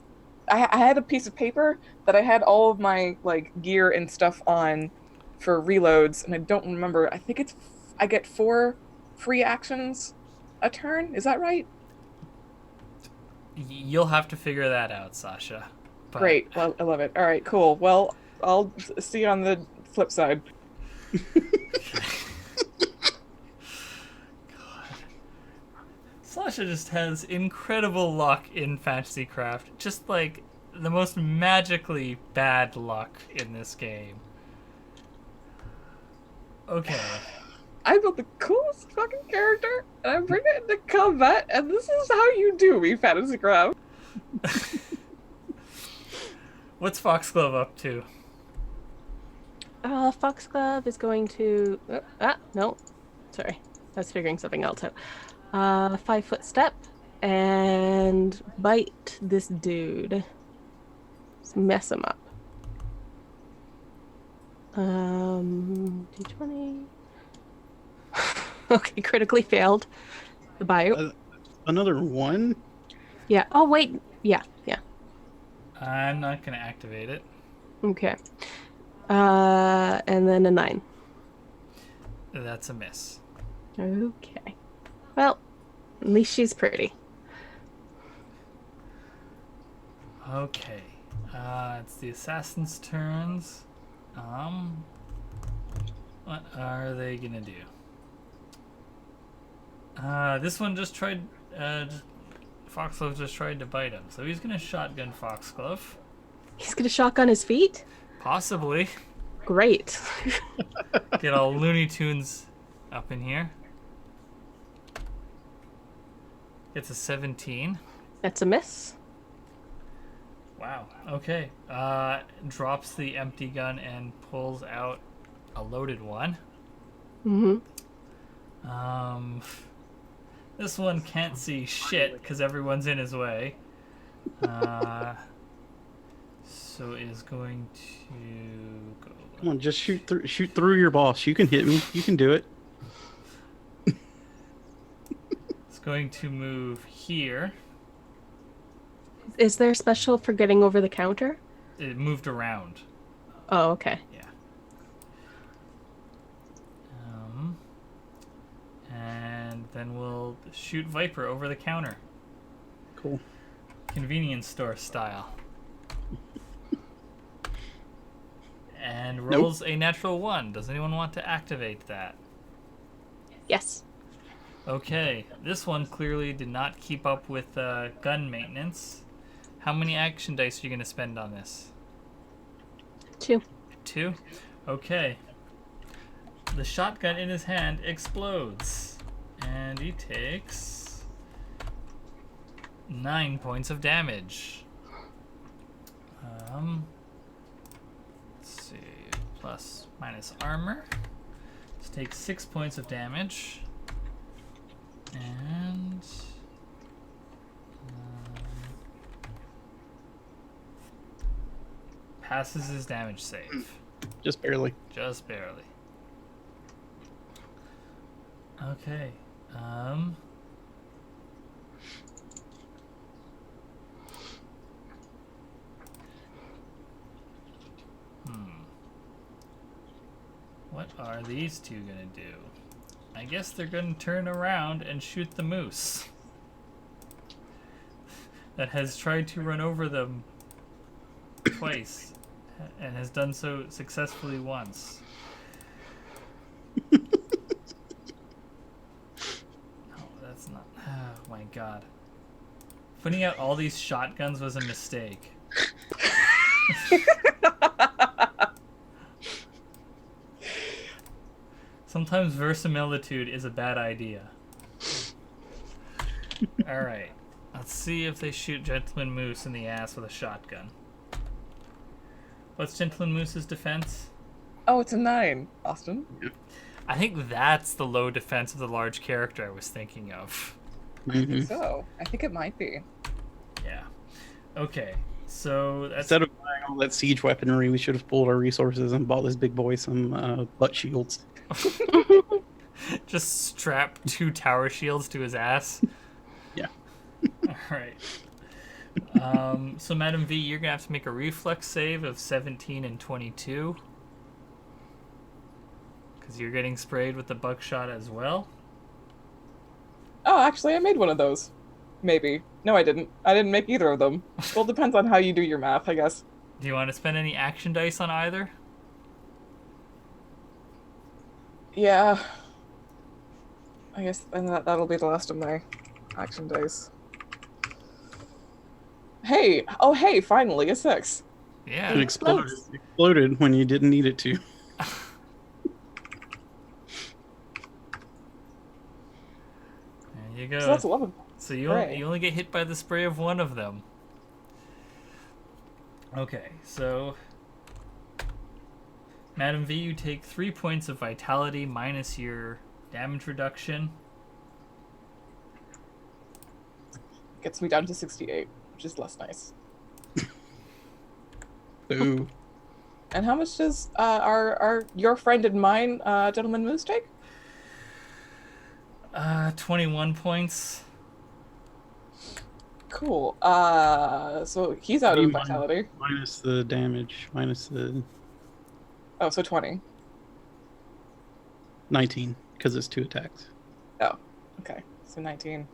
I had a piece of paper that I had all of my gear and stuff on for reloads, and I don't remember. I think I get 4 free actions a turn. Is that right? You'll have to figure that out, Sasha. But Great. Well, I love it. All right, cool. Well, I'll see you on the flip side. Sasha just has incredible luck in Fantasycraft. Just like the most magically bad luck in this game. Okay. I built the coolest fucking character, and I bring it into combat, and this is how you do me, Fantasycraft. What's Foxglove up to? Foxglove is going to. No. Sorry. I was figuring something else out. 5 foot step and bite this dude. Just mess him up. D20. Okay, critically failed. The bite. Another one? Yeah. Oh, wait. Yeah. I'm not going to activate it. Okay. And then a 9. That's a miss. Okay. Well, at least she's pretty. Okay. It's the assassin's turns. What are they gonna do? This one just tried. Foxglove just tried to bite him, so he's gonna shotgun Foxglove. He's gonna shotgun his feet? Possibly. Great. Get all Looney Tunes up in here. Gets a 17. That's a miss. Wow. Okay. Drops the empty gun and pulls out a loaded one. Mm-hmm. This one can't see shit because everyone's in his way. So is going to go. Come on, just shoot through your boss. You can hit me. You can do it. It's going to move here. Is there a special for getting over the counter? It moved around. Oh, okay. Yeah. And then we'll shoot Viper over the counter. Cool. Convenience store style. And rolls a natural 1. Does anyone want to activate that? Yes. Okay, this one clearly did not keep up with gun maintenance. How many action dice are you going to spend on this? 2. 2? Okay. The shotgun in his hand explodes. And he takes 9 points of damage. Let's see. Plus, minus armor. Let's take 6 points of damage. And passes his damage save. Just barely. Just barely. Okay. What are these two gonna do? I guess they're gonna turn around and shoot the moose that has tried to run over them twice and has done so successfully once. No, that's not. Oh my god. Putting out all these shotguns was a mistake. Sometimes verisimilitude is a bad idea. Alright. Let's see if they shoot Gentleman Moose in the ass with a shotgun. What's Gentleman Moose's defense? Oh, it's a 9, Austin. I think that's the low defense of the large character I was thinking of. Mhm. So, I think it might be. Yeah. Okay. So that's Instead of buying all that siege weaponry, we should have pulled our resources and bought this big boy some butt shields. just strap 2 tower shields to his ass. Yeah. Alright. So Madam V, you're gonna have to make a reflex save of 17 and 22. Because you're getting sprayed with the buckshot as well. Oh, actually, I made one of those. Maybe. No, I didn't. I didn't make either of them. Well, it depends on how you do your math, I guess. Do you want to spend any action dice on either? Yeah. I guess and that'll be the last of my action dice. Hey! Oh, hey, finally, a 6. Yeah. It exploded when you didn't need it to. There you go. So that's 11. So you Hooray. only get hit by the spray of one of them. Okay, so Madam V, you take 3 points of vitality minus your damage reduction. Gets me down to 68, which is less nice. Ooh. And how much does your friend and mine, Gentleman Moose, take? 21 points. Cool. So he's out of vitality. Minus the damage. Minus the Oh, so 20. 19, because it's 2 attacks. Oh, okay. So 19.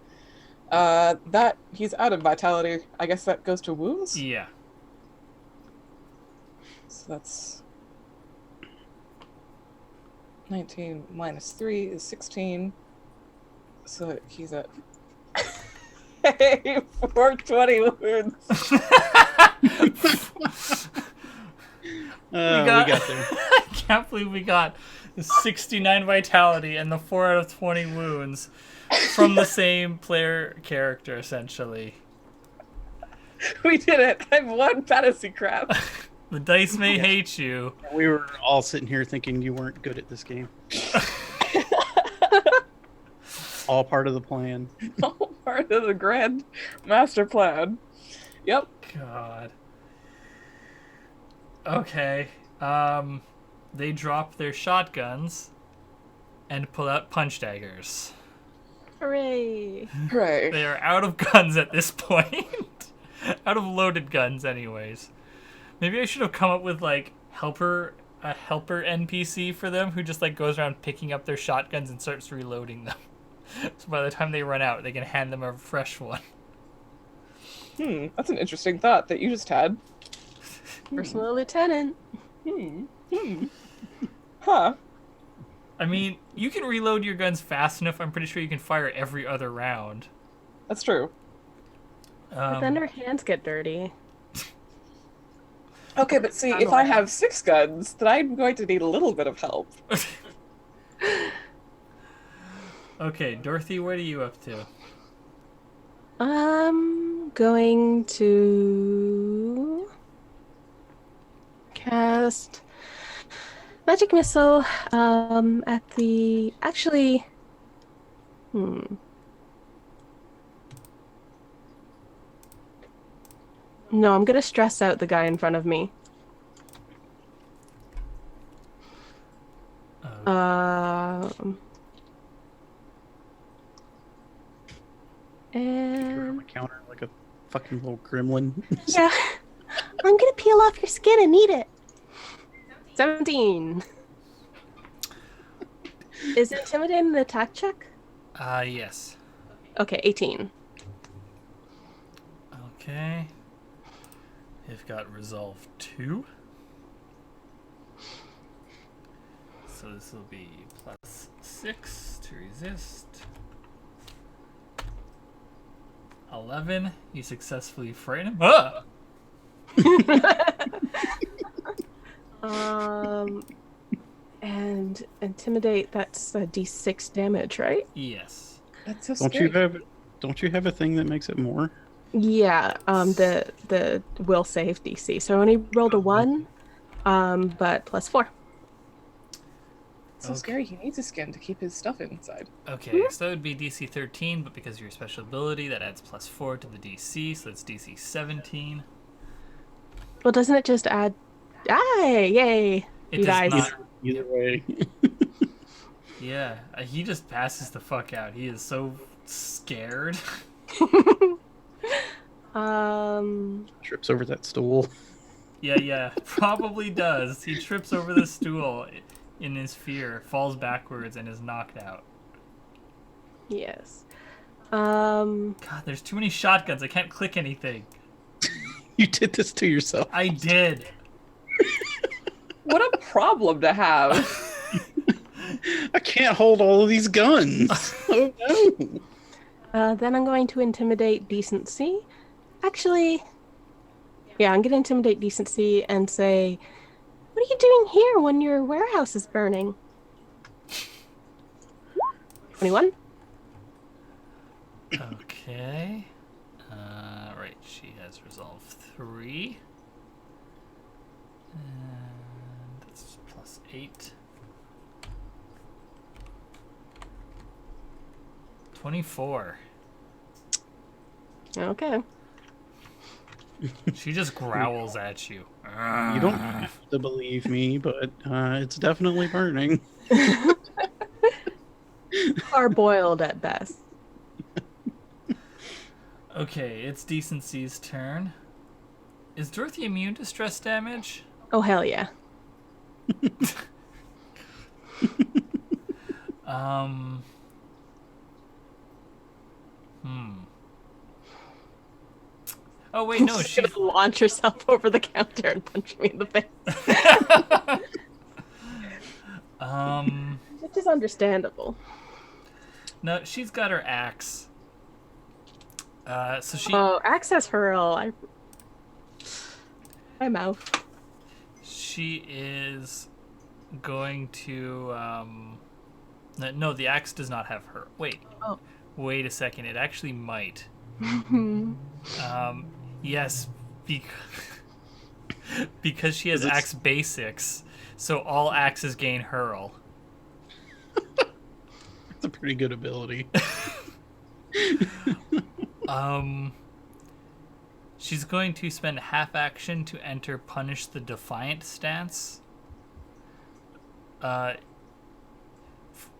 That he's out of vitality. I guess that goes to wounds. Yeah. So that's 19 minus 3 is 16. So he's at 420 wounds. We got there. I can't believe we got 69 vitality and the 4 out of 20 wounds from the same player character, essentially. We did it. I've won fantasy crap. The dice may hate you. We were all sitting here thinking you weren't good at this game. All part of the plan. All part of the grand master plan. Yep. God. Okay. They drop their shotguns and pull out punch daggers. Hooray! Right. They are out of guns at this point. Out of loaded guns, anyways. Maybe I should have come up with like a helper NPC for them who just like goes around picking up their shotguns and starts reloading them. So by the time they run out, they can hand them a fresh one. That's an interesting thought that you just had. Personal lieutenant. Huh. I mean, you can reload your guns fast enough. I'm pretty sure you can fire every other round. That's true. But then our hands get dirty. Okay, but see, if I have 6 guns, then I'm going to need a little bit of help. Okay, Dorothy, what are you up to? I'm going to cast Magic Missile at the... Actually... No, I'm going to stress out the guy in front of me. And... My counter like a fucking little gremlin. yeah. I'm going to peel off your skin and eat it. 17. Is Intimidate an attack check? Yes. Okay, 18. Okay. They've got Resolve 2. So this will be plus 6 to resist. 11. You successfully frighten him. Ah! And Intimidate, that's a d6 damage, right? Yes. That's so Don't you have a thing that makes it more? Yeah, the will save DC. So I only rolled a 1, but plus 4. It's so scary. He needs a skin to keep his stuff inside. Okay, so that would be DC 13, but because of your special ability, that adds plus 4 to the DC, so that's DC 17. Well, doesn't it just add... Yay! It You does guys. not. Either way. Yeah, he just passes the fuck out. He is so scared. Trips over that stool. Yeah, probably does. He trips over the stool in his fear, falls backwards, and is knocked out. Yes. God, there's too many shotguns. I can't click anything. You did this to yourself. I did. What a problem to have. I can't hold all of these guns. Oh no. Then I'm going to Intimidate Decency. Actually, yeah, I'm going to Intimidate Decency and say, what are you doing here when your warehouse is burning? 21? Okay. Right, she has Resolve 3. And that's plus 8. 24. Okay. She just growls at you. You don't have to believe me, but it's definitely burning. Hard-boiled at best. Okay, it's Decency's turn. Is Dorothy immune to stress damage? Oh, hell yeah. Oh wait, no, She's she's gonna launch herself over the counter and punch me in the face. Which is understandable. No, she's got her axe. So she Oh, access hurl. My mouth. she is going to no, the axe does not have her. Wait. Oh. Wait a second. It actually might. Yes, because she has axe basics, so all axes gain hurl. It's a pretty good ability. She's going to spend half action to enter Punish the Defiant stance.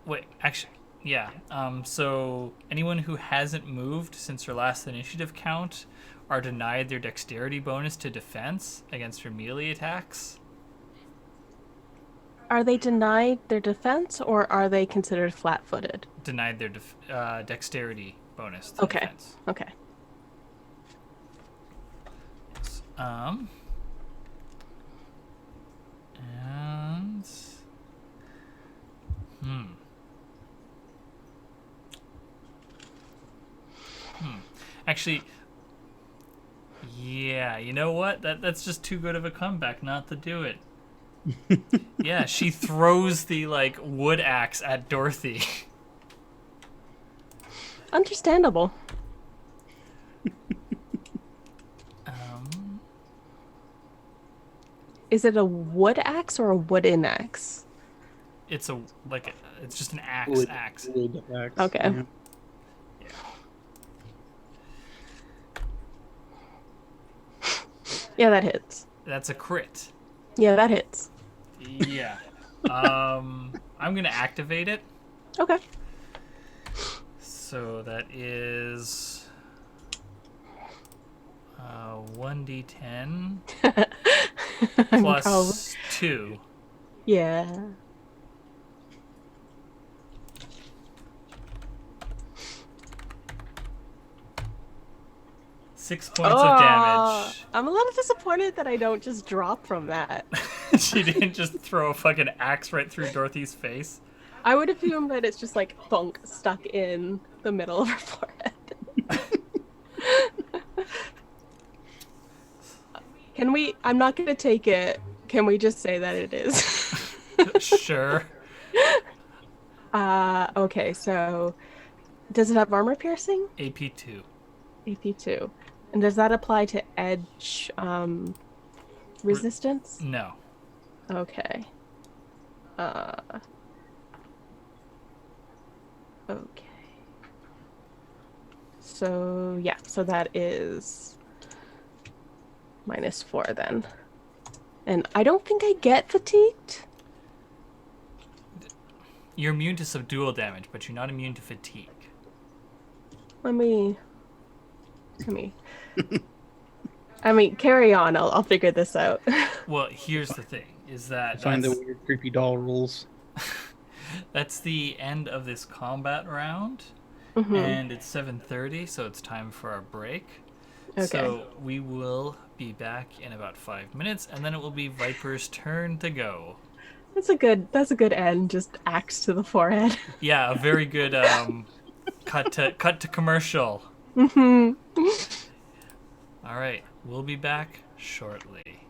Wait, actually, yeah. So anyone who hasn't moved since her last initiative count are denied their dexterity bonus to defense against her melee attacks. Are they denied their defense, or are they considered flat-footed? Denied their dexterity bonus to Okay. defense. Okay. And actually, yeah, you know what? That's just too good of a comeback not to do it. Yeah, she throws the wood axe at Dorothy. Understandable. Is it a wood axe or a wooden axe? It's it's just an axe. Wood axe. Okay. Yeah. Yeah, that hits. That's a crit. Yeah, that hits. Yeah. I'm gonna activate it. Okay. So that is 1d10 plus 2. Yeah. Six points of damage. I'm a little disappointed that I don't just drop from that. She didn't just throw a fucking axe right through Dorothy's face. I would assume that it's just like thunk stuck in the middle of her forehead. Can we? I'm not gonna take it. Can we just say that it is? Sure. Okay, so does it have armor piercing? AP2. AP2. And does that apply to edge resistance? No. Okay. Okay. So, yeah, so that is -4 then. And I don't think I get fatigued. You're immune to subdual damage, but you're not immune to fatigue. Let me I mean, carry on. I'll figure this out. Well, here's the thing: is that Find the weird, creepy doll rules. that's the end of this combat round, and it's 7:30, so it's time for our break. Okay. So we will be back in about 5 minutes, and then it will be Viper's turn to go. That's a good end. Just axe to the forehead. Yeah, a very good cut to commercial. Mm-hmm. All right, we'll be back shortly.